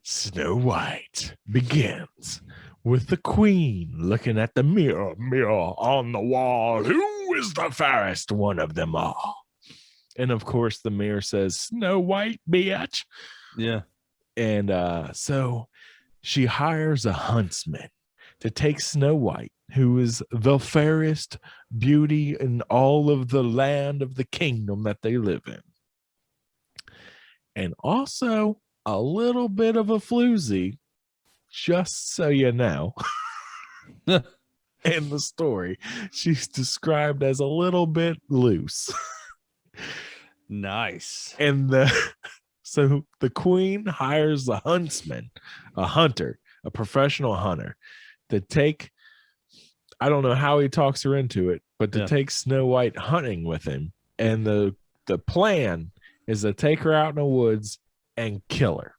Snow White begins with the queen looking at the mirror on the wall. Who is the fairest one of them all? And of course, the mirror says, Snow White, bitch. Yeah. And so she hires a huntsman to take Snow White, who is the fairest beauty in all of the land of the kingdom that they live in. And also a little bit of a floozy, just so you know. In the story, she's described as a little bit loose. Nice. And so the queen hires a huntsman, a hunter, a professional hunter, to take, I don't know how he talks her into it, but to take Snow White hunting with him. And the plan is to take her out in the woods and kill her.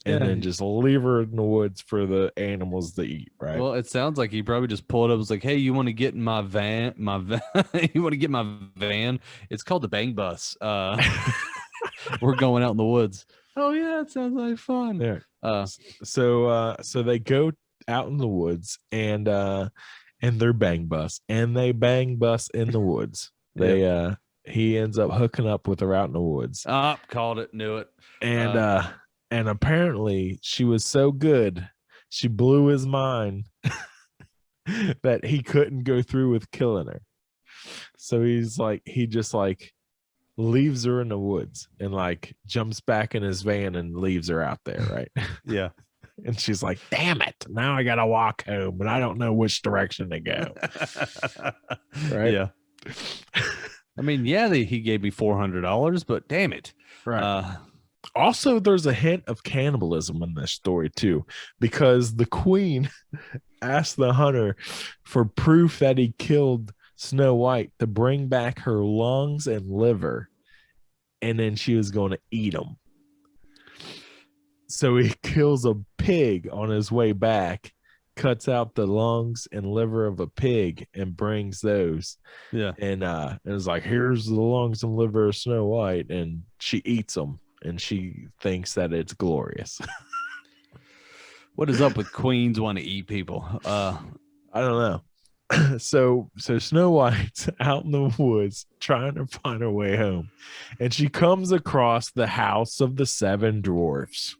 And then just leave her in the woods for the animals to eat, right? Well, it sounds like he probably just pulled up. Was like, "Hey, you want to get in my van? You want to get my van? It's called the Bang Bus. We're going out in the woods." Oh yeah, it sounds like fun. Yeah. So they go out in the woods and they're bang bus, and they bang bus in the woods. He ends up hooking up with her out in the woods. Called it, knew it. And apparently she was so good, she blew his mind that he couldn't go through with killing her. So he just leaves her in the woods and like jumps back in his van and leaves her out there, right? Yeah. And she's like, damn it, now I gotta walk home and I don't know which direction to go. Right? Yeah. I mean, he gave me $400, but damn it. Right. Also, there's a hint of cannibalism in this story too, because the queen asked the hunter for proof that he killed Snow White to bring back her lungs and liver, and then she was going to eat them. So he kills a pig on his way back, cuts out the lungs and liver of a pig and brings those. Yeah. And it's like, here's the lungs and liver of Snow White, and she eats them. And she thinks that it's glorious. What is up with queens want to eat people? I don't know. So Snow White's out in the woods trying to find her way home. And she comes across the house of the 7 dwarfs.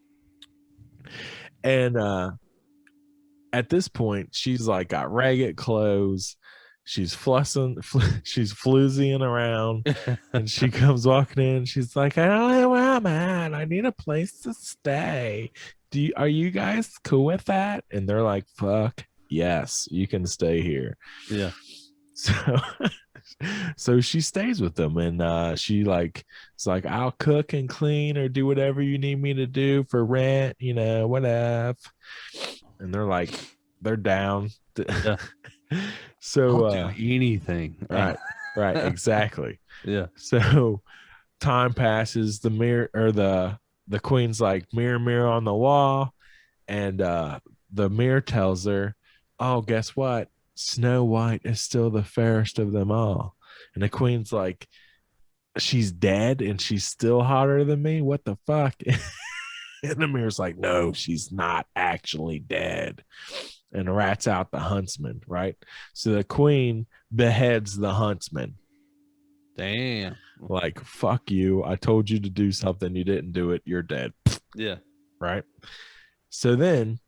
And at this point, she's like got ragged clothes. She's she's floozying around, and she comes walking in. She's like, I don't know where I'm at. I need a place to stay. Are you guys cool with that? And they're like, fuck yes, you can stay here. Yeah. So she stays with them, and it's like, I'll cook and clean or do whatever you need me to do for rent, whatever. And they're down. Yeah. So I'll do anything. Right. Right, exactly. Yeah. So time passes, the mirror or the queen's like, mirror, mirror on the wall, and the mirror tells her, oh, guess what? Snow White is still the fairest of them all. And the queen's like, she's dead and she's still hotter than me? What the fuck? And the mirror's like, no, she's not actually dead. And rats out the huntsman, right? So the queen beheads the huntsman. Damn. Like, fuck you. I told you to do something. You didn't do it. You're dead. Yeah. Right? So then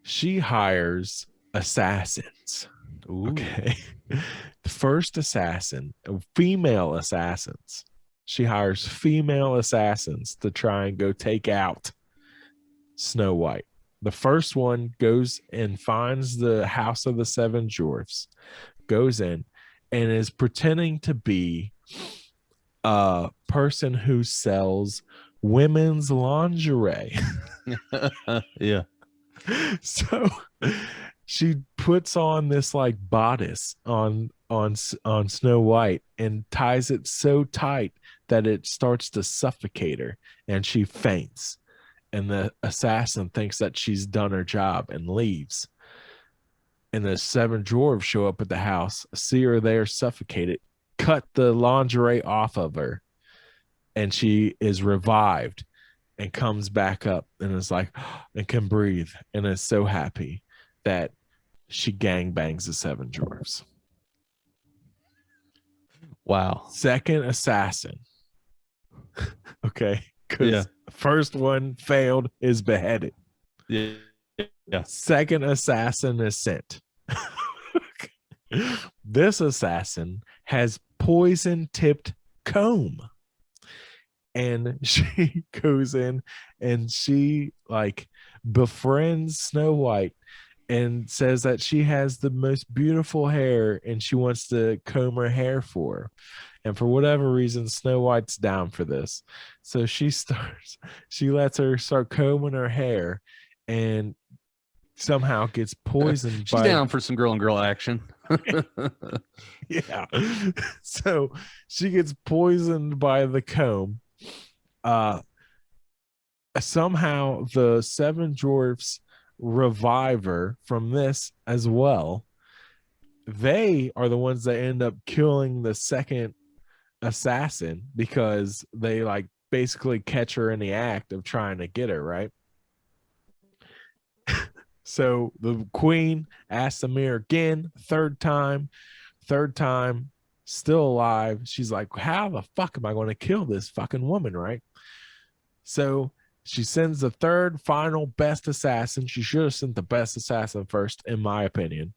she hires assassins. Ooh. Okay. The first assassin, female assassins. She hires female assassins to try and go take out Snow White. The first one goes and finds the house of the seven dwarfs, goes in and is pretending to be a person who sells women's lingerie. Yeah. So she puts on this like bodice on Snow White and ties it so tight that it starts to suffocate her and she faints. And the assassin thinks that she's done her job and leaves. And the seven dwarves show up at the house, see her there suffocated, cut the lingerie off of her, and she is revived and comes back up and is like, and can breathe and is so happy that she gangbangs the seven dwarves. Wow. Second assassin. Okay. Because Yeah. first one failed, is beheaded. Yeah. Yeah. Second assassin is sent. This assassin has poison tipped comb. And she goes in and she like befriends Snow White and says that she has the most beautiful hair and she wants to comb her hair for her. And for whatever reason, Snow White's down for this. So she lets her start combing her hair and somehow gets poisoned. She's down for some girl and girl action. Yeah. So she gets poisoned by the comb. Somehow the seven dwarfs revive her from this as well. They are the ones that end up killing the second assassin because they like basically catch her in the act of trying to get her, right? So the queen asks the mirror again, third time, still alive. She's like, how the fuck am I going to kill this fucking woman, right? So she sends the third, final, best assassin. She should have sent the best assassin first, in my opinion.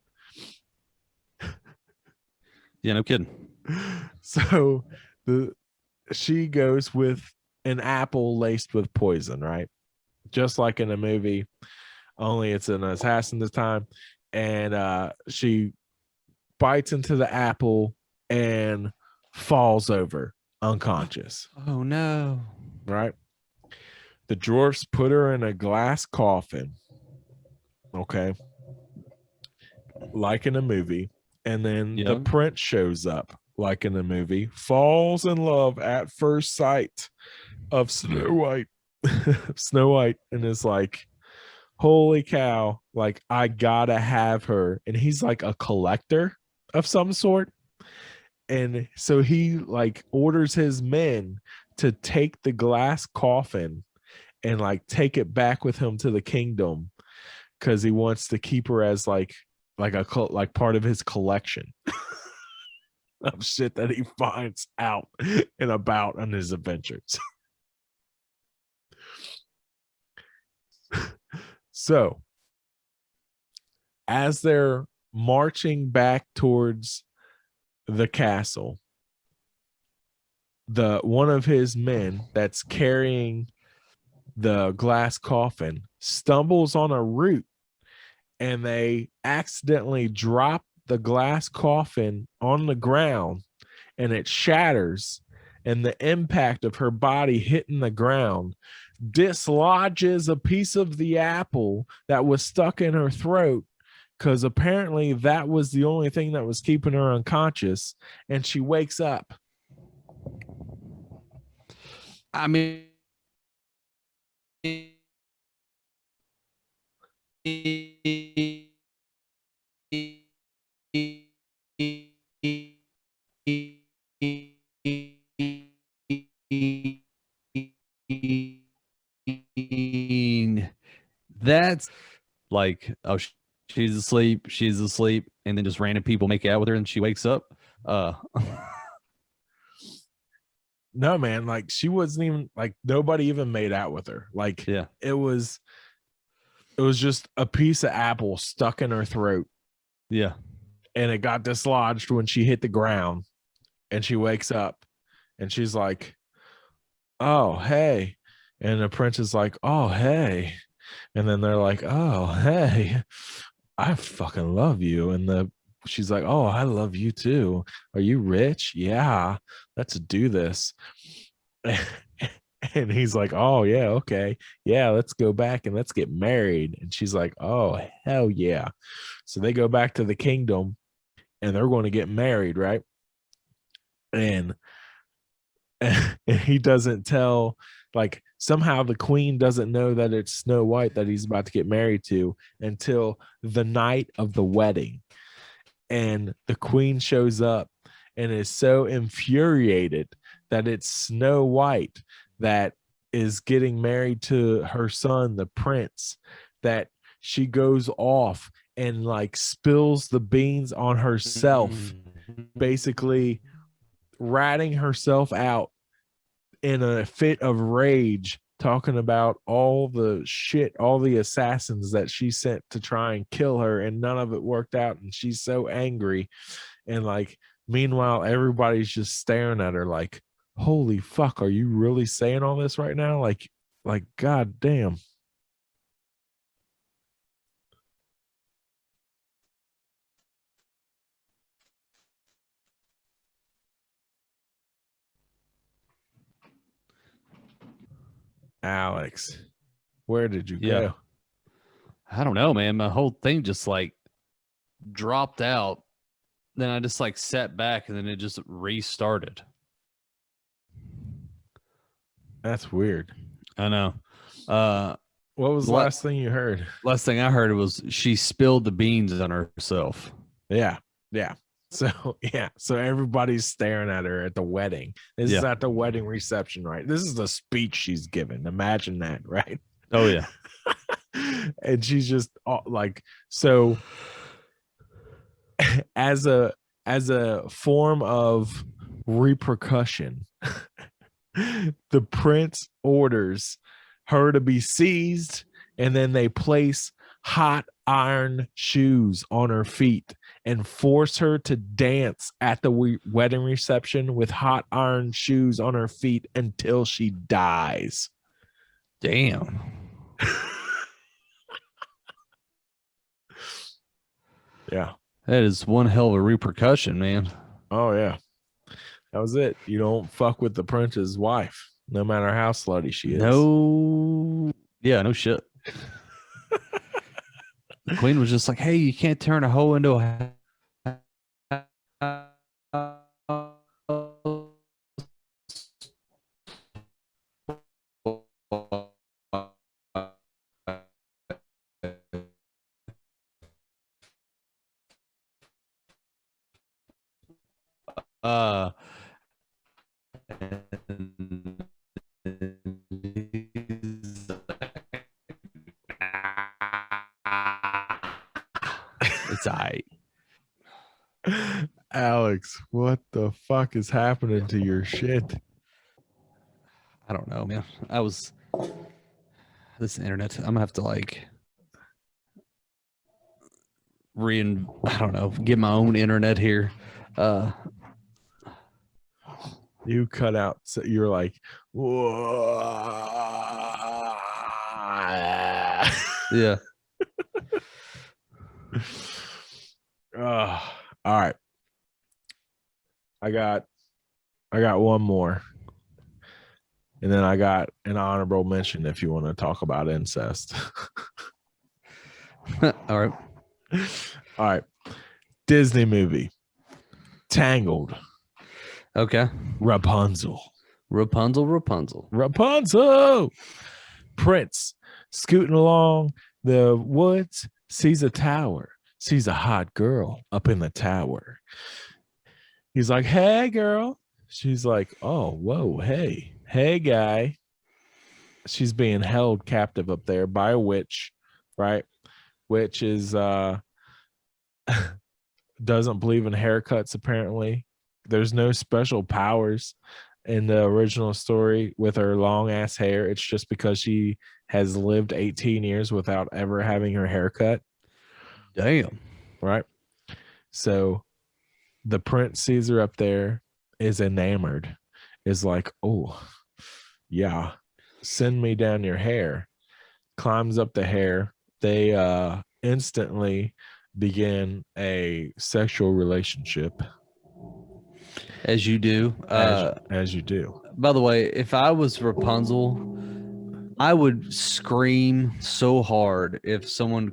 Yeah, no kidding. So she goes with an apple laced with poison, right? Just like in a movie, only it's an assassin this time. And she bites into the apple and falls over unconscious. Oh no. Right? The dwarfs put her in a glass coffin. Okay. Like in a movie. And then the prince shows up, like in the movie, falls in love at first sight of Snow White. Snow White, and is like, holy cow, like, I gotta have her. And he's like a collector of some sort. And so he like orders his men to take the glass coffin and like take it back with him to the kingdom because he wants to keep her as like part of his collection of shit that he finds out and about on his adventures. So as they're marching back towards the castle, one of his men that's carrying the glass coffin stumbles on a root and they accidentally drop the glass coffin on the ground and it shatters, and the impact of her body hitting the ground dislodges a piece of the apple that was stuck in her throat because apparently that was the only thing that was keeping her unconscious, and she wakes up. I mean, that's like, oh, she's asleep, and then just random people make out with her, and she wakes up. No, man, like she wasn't even like nobody even made out with her. Like Yeah. it was just a piece of apple stuck in her throat, Yeah. and it got dislodged when she hit the ground, and she wakes up and she's like, "Oh, hey." And the prince is like, "Oh, hey." And then they're like, "Oh, hey. I fucking love you." And she's like, "Oh, I love you too. Are you rich? Yeah. Let's do this." And he's like, "Oh, yeah, okay. Yeah, let's go back and let's get married." And she's like, "Oh, hell yeah." So they go back to the kingdom and they're going to get married, right? And he doesn't tell, like somehow the queen doesn't know that it's Snow White that he's about to get married to until the night of the wedding. And the queen shows up and is so infuriated that it's Snow White that is getting married to her son, the prince, that she goes off and like spills the beans on herself, basically ratting herself out in a fit of rage, talking about all the shit, all the assassins that she sent to try and kill her, and none of it worked out. And she's so angry. And like, meanwhile, everybody's just staring at her like, holy fuck, are you really saying all this right now? Like, god damn. Alex, where did you Yeah. go? I don't know, man. My whole thing just like dropped out. Then I just like sat back, and then it just restarted. That's weird. I know. What was the la- last thing you heard? Last thing I heard was she spilled the beans on herself. Yeah. So yeah, so everybody's staring at her at the wedding. This is Yeah. at the wedding reception, right? This is the speech she's given. Imagine that, right? Oh yeah. And she's just like, so as a form of repercussion, the prince orders her to be seized, and then they place hot iron shoes on her feet and force her to dance at the wedding reception with hot iron shoes on her feet until she dies. Damn. Yeah. That is one hell of a repercussion, man. Oh yeah. That was it. You don't fuck with the prince's wife, no matter how slutty she is. No. Yeah, no shit. The queen was just like, hey, you can't turn a hoe into a it's all right. Alex, what the fuck is happening to your shit? I don't know, man. This internet, I'm gonna have to like I don't know, get my own internet here. You cut out, so you're like, whoa. Yeah. All right. I got one more. And then I got an honorable mention if you want to talk about incest. All right. All right. Disney movie. Tangled. Okay. Rapunzel. Rapunzel. Prince scooting along the woods, sees a tower, sees a hot girl up in the tower. He's like, hey, girl. She's like, oh, whoa, hey, guy. She's being held captive up there by a witch, right? Which is doesn't believe in haircuts, apparently. There's no special powers in the original story with her long ass hair. It's just because she has lived 18 years without ever having her hair cut. Damn. Right. So the prince sees her up there, is enamored, is like, oh, yeah, send me down your hair. Climbs up the hair. They instantly begin a sexual relationship. As you do. As you do. By the way, if I was Rapunzel, I would scream so hard if someone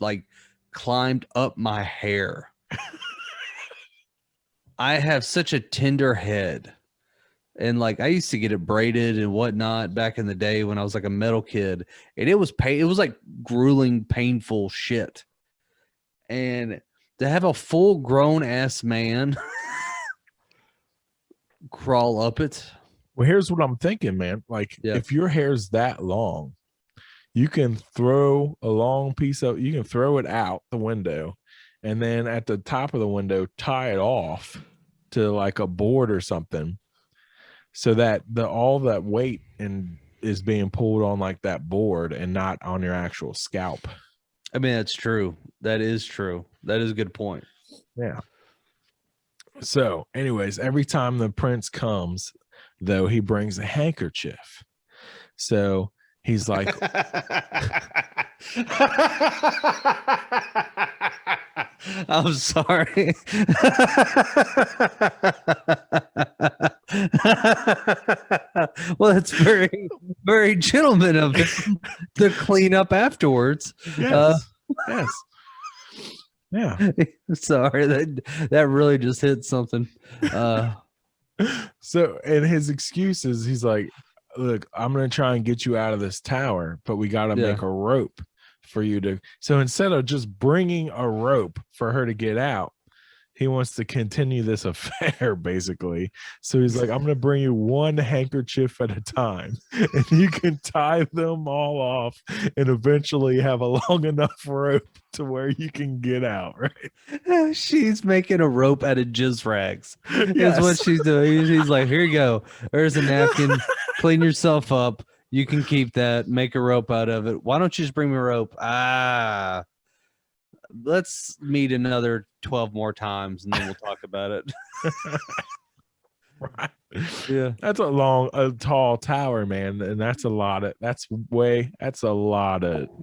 like climbed up my hair. I have such a tender head. And like I used to get it braided and whatnot back in the day when I was like a metal kid, and it was it was like grueling, painful shit. And to have a full grown ass man crawl up it. Well, here's what I'm thinking, man. Like, if your hair's that long, you can throw a long piece of, you can throw it out the window, and then at the top of the window, tie it off to like a board or something, so that all that weight is being pulled on like that board and not on your actual scalp. I mean, that's true. That is true. That is a good point. Yeah. So, anyways, every time the prince comes, though, he brings a handkerchief. So he's like, I'm sorry. Well, it's very, very gentleman of him to clean up afterwards. yes, yes. Yeah. Sorry, that really just hit something. So, and his excuse is, he's like, look, I'm going to try and get you out of this tower, but we got to make a rope for you to. So instead of just bringing a rope for her to get out, he wants to continue this affair, basically. So he's like, I'm going to bring you one handkerchief at a time, and you can tie them all off and eventually have a long enough rope to where you can get out, right? She's making a rope out of jizz rags. Yes. That's what she's doing. She's like, here you go. There's a napkin. Clean yourself up. You can keep that. Make a rope out of it. Why don't you just bring me a rope? Let's meet another 12 more times and then we'll talk about it. Right. Yeah. That's a tall tower, man. And that's a lot of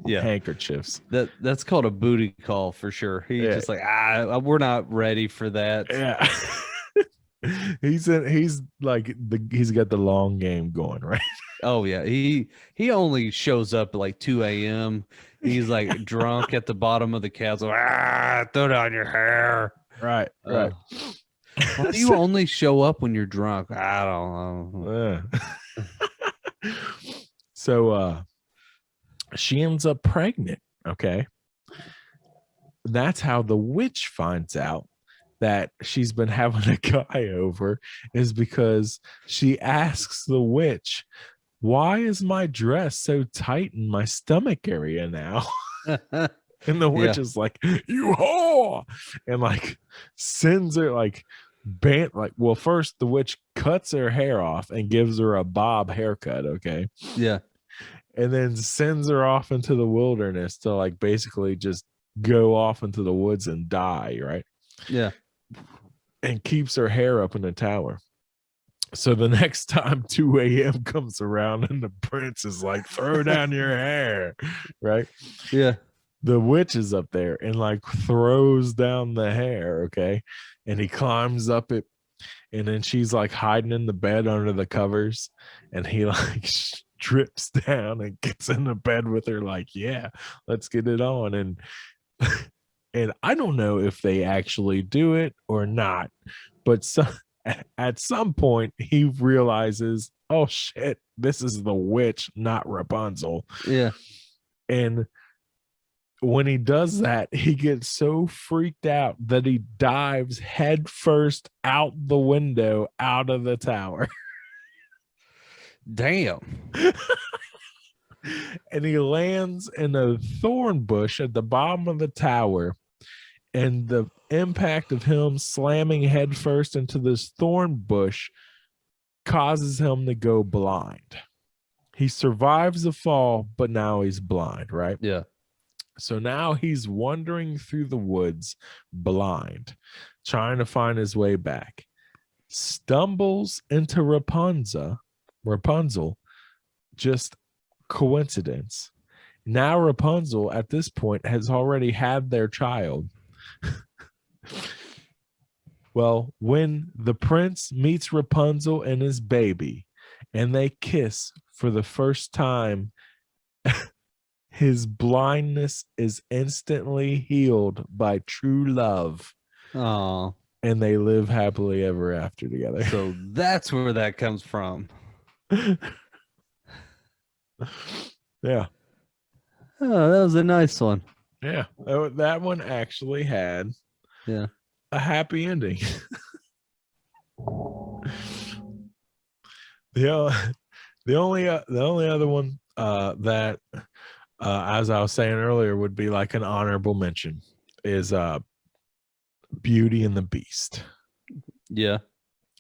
handkerchiefs. That's called a booty call for sure. He's just like, we're not ready for that. Yeah. he's got the long game going, right? Oh yeah. He only shows up at like 2 a.m. He's like drunk at the bottom of the castle. Throw down your hair. Right. Right. Why do you only show up when you're drunk? I don't know. So she ends up pregnant. Okay. That's how the witch finds out that she's been having a guy over, is because she asks the witch, why is my dress so tight in my stomach area now? And the witch is like, you whore, and like sends her well, first the witch cuts her hair off and gives her a bob haircut, okay? Yeah. And then sends her off into the wilderness to like basically just go off into the woods and die, right? Yeah. And keeps her hair up in the tower. So the next time 2 a.m. comes around and the prince is like, throw down your hair, right? Yeah. The witch is up there and like throws down the hair, okay? And he climbs up it, and then she's like hiding in the bed under the covers, and he like strips down and gets in the bed with her like, yeah, let's get it on. And And I don't know if they actually do it or not, but at some point he realizes, oh shit, this is the witch, not Rapunzel. Yeah. And when he does that, he gets so freaked out that he dives headfirst out the window out of the tower. Damn. And he lands in a thorn bush at the bottom of the tower. And the impact of him slamming headfirst into this thorn bush causes him to go blind. He survives the fall, but now he's blind, right? Yeah. So now he's wandering through the woods blind, trying to find his way back. Stumbles into Rapunzel, just coincidence. Now Rapunzel at this point has already had their child. Well, when the prince meets Rapunzel and his baby and they kiss for the first time, his blindness is instantly healed by true love, Oh, and they live happily ever after together. so that's where that comes from. Yeah. Oh, that was a nice one. Yeah. That one actually had Yeah. a happy ending. The only other one that as I was saying earlier would be like an honorable mention is Beauty and the Beast. Yeah.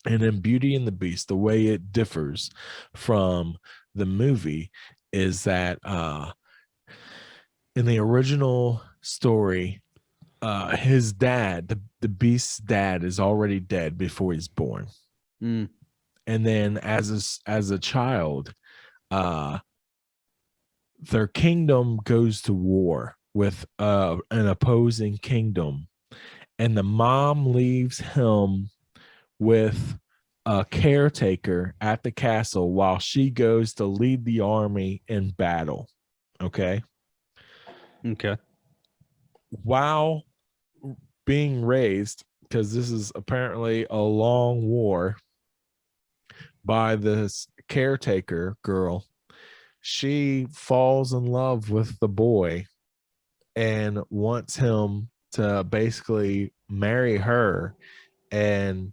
And in Beauty and the Beast, the way it differs from the movie is that in the original story, his dad, the Beast's dad, is already dead before he's born. Mm. And then as a child, their kingdom goes to war with an opposing kingdom, and the mom leaves him with a caretaker at the castle while she goes to lead the army in battle. Okay. Okay. While being raised, because this is apparently a long war, by this caretaker girl, she falls in love with the boy and wants him to basically marry her, and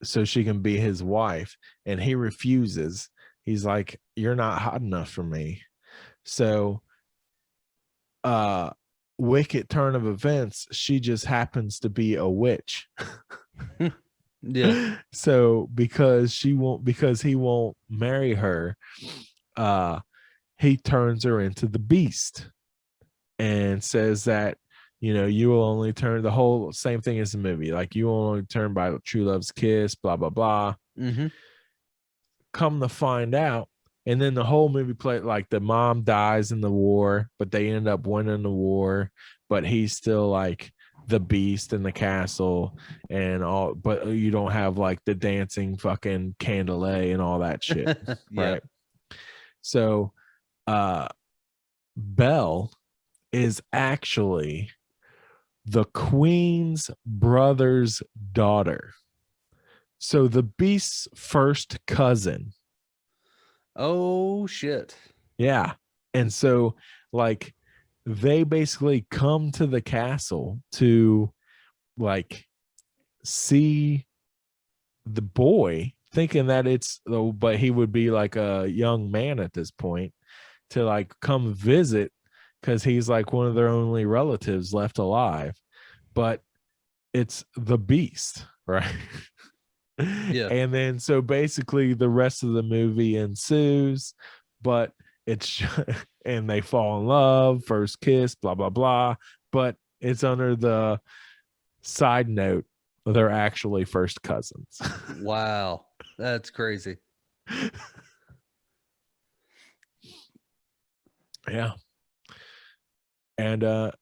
so she can be his wife. And he refuses. He's like, you're not hot enough for me. So wicked turn of events, she just happens to be a witch. Yeah. So because he won't marry her, he turns her into the Beast and says that, you will only turn, the whole same thing as the movie, like you will only turn by true love's kiss, blah blah blah. Mm-hmm. Come to find out, and then the whole movie play like the mom dies in the war, but they end up winning the war, but he's still like the Beast in the castle and all, but you don't have like the dancing fucking Candelet and all that shit. Yeah. Right. So Belle is actually the queen's brother's daughter. So the Beast's first cousin. Oh shit. Yeah. And so like they basically come to the castle to like see the boy, thinking that but he would be like a young man at this point, to like come visit because he's like one of their only relatives left alive. But it's the Beast, right? Yeah. And then so basically the rest of the movie ensues, but it's and they fall in love, first kiss, blah blah blah, but it's under the side note they're actually first cousins. Wow. That's crazy. Yeah. And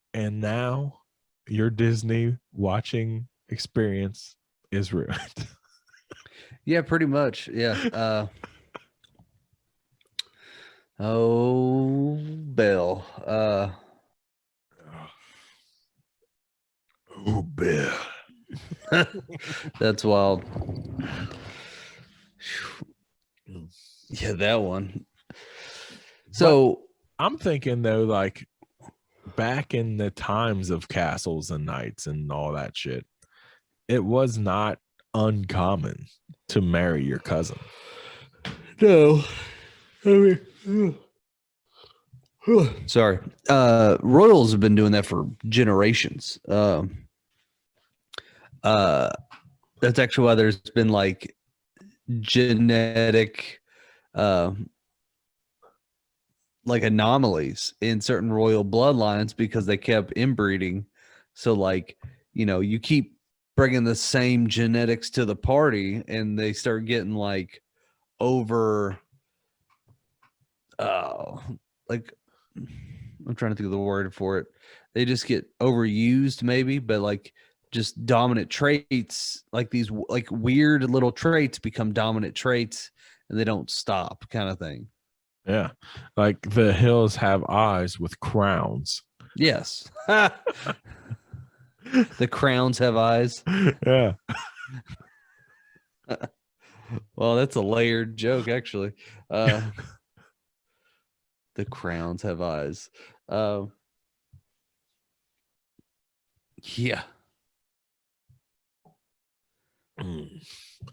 now your Disney watching experience is ruined. Yeah, pretty much. Yeah. Oh, Belle. That's wild. Yeah, that one. So I'm thinking though, like back in the times of castles and knights and all that shit, it was not uncommon to marry your cousin. no, I mean, sorry. Royals have been doing that for generations. That's actually why there's been like genetic like anomalies in certain royal bloodlines because they kept inbreeding. So like, you keep bringing the same genetics to the party and they start getting like over like I'm trying to think of the word for it. They just get overused maybe, but like just dominant traits, like these like weird little traits become dominant traits and they don't stop kind of thing. Yeah. Like the hills have eyes with crowns. Yes. The crowns have eyes. Yeah. Well, that's a layered joke, actually. The crowns have eyes. Yeah.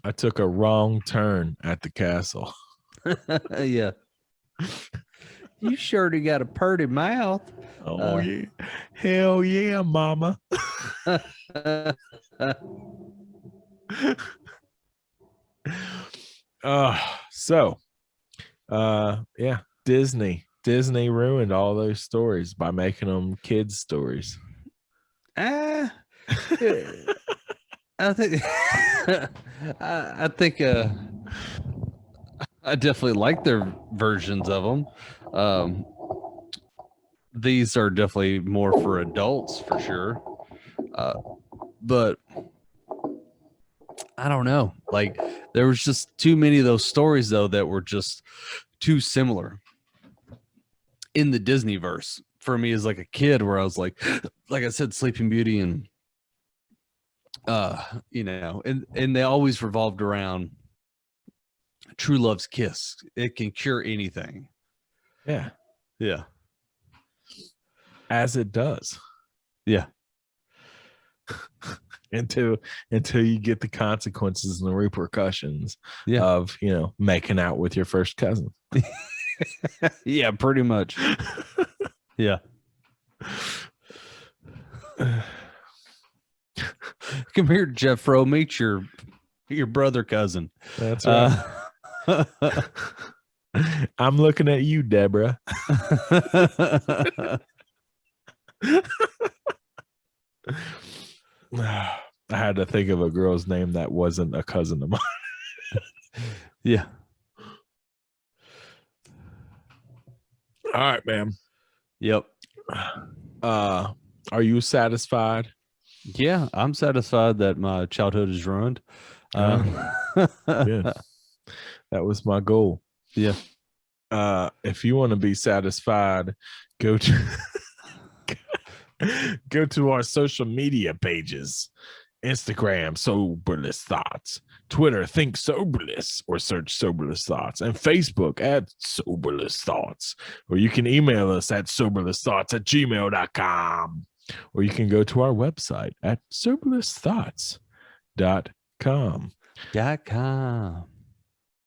I took a wrong turn at the castle. Yeah. You surely got a purty mouth. Oh, yeah. Hell yeah, mama. Yeah, Disney ruined all those stories by making them kids stories. I think I think I definitely like their versions of them. These are definitely more for adults for sure. But I don't know. Like there was just too many of those stories though that were just too similar in the Disney verse for me as like a kid where I was like I said, Sleeping Beauty and and they always revolved around true love's kiss. It can cure anything. Yeah. Yeah. As it does. Yeah. Until you get the consequences and the repercussions of, making out with your first cousin. Yeah, pretty much. Yeah. Come here, Jeffro. Meet your brother cousin. That's right. I'm looking at you, Deborah. I had to think of a girl's name that wasn't a cousin of mine. Yeah. All right, man. Yep. Are you satisfied? Yeah, I'm satisfied that my childhood is ruined. Yeah. That was my goal. Yeah. If you want to be satisfied, go to our social media pages. Instagram, Soberless Thoughts. Twitter, Think Soberless, or search Soberless Thoughts. And Facebook at Soberless Thoughts. Or you can email us at soberlessthoughts@gmail.com. Or you can go to our website at soberlessthoughts.com.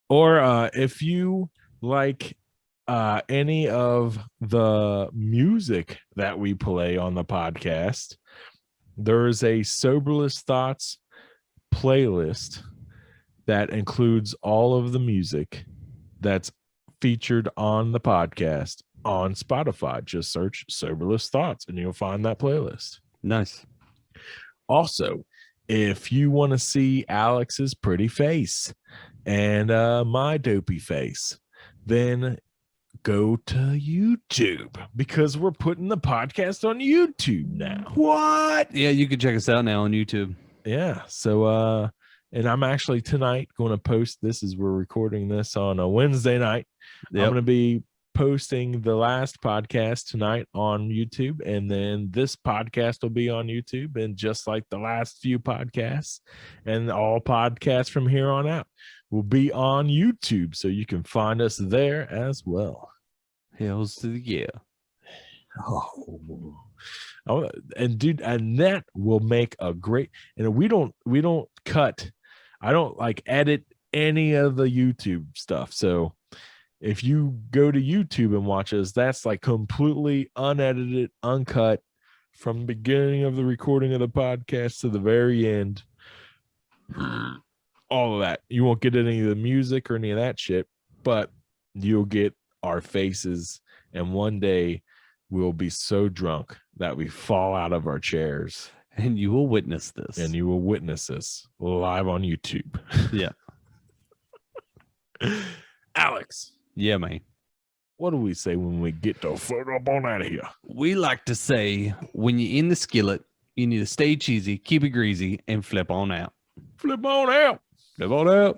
Or if you like any of the music that we play on the podcast, there's a Soberless Thoughts playlist that includes all of the music that's featured on the podcast on Spotify. Just search Soberless Thoughts and you'll find that playlist. Nice. Also, if you want to see Alex's pretty face and my dopey face, then go to YouTube because we're putting the podcast on YouTube now. What? Yeah, you can check us out now on YouTube. Yeah. So, and I'm actually tonight going to post this as we're recording this on a Wednesday night. Yep. I'm going to be posting the last podcast tonight on YouTube, and then this podcast will be on YouTube, and just like the last few podcasts, and all podcasts from here on out will be on YouTube, so you can find us there as well. Hells to the yeah. And dude, and that will make a great, and we don't cut, I don't like edit any of the YouTube stuff, so if you go to YouTube and watch us, that's like completely unedited, uncut from the beginning of the recording of the podcast to the very end. All of that. You won't get any of the music or any of that shit, but you'll get our faces. And one day we'll be so drunk that we fall out of our chairs. And you will witness this. And you will witness this live on YouTube. Yeah. Alex. Yeah, man. What do we say when we get the fuck up on out of here? We like to say, when you're in the skillet, you need to stay cheesy, keep it greasy, and flip on out. Flip on out. Flip on out.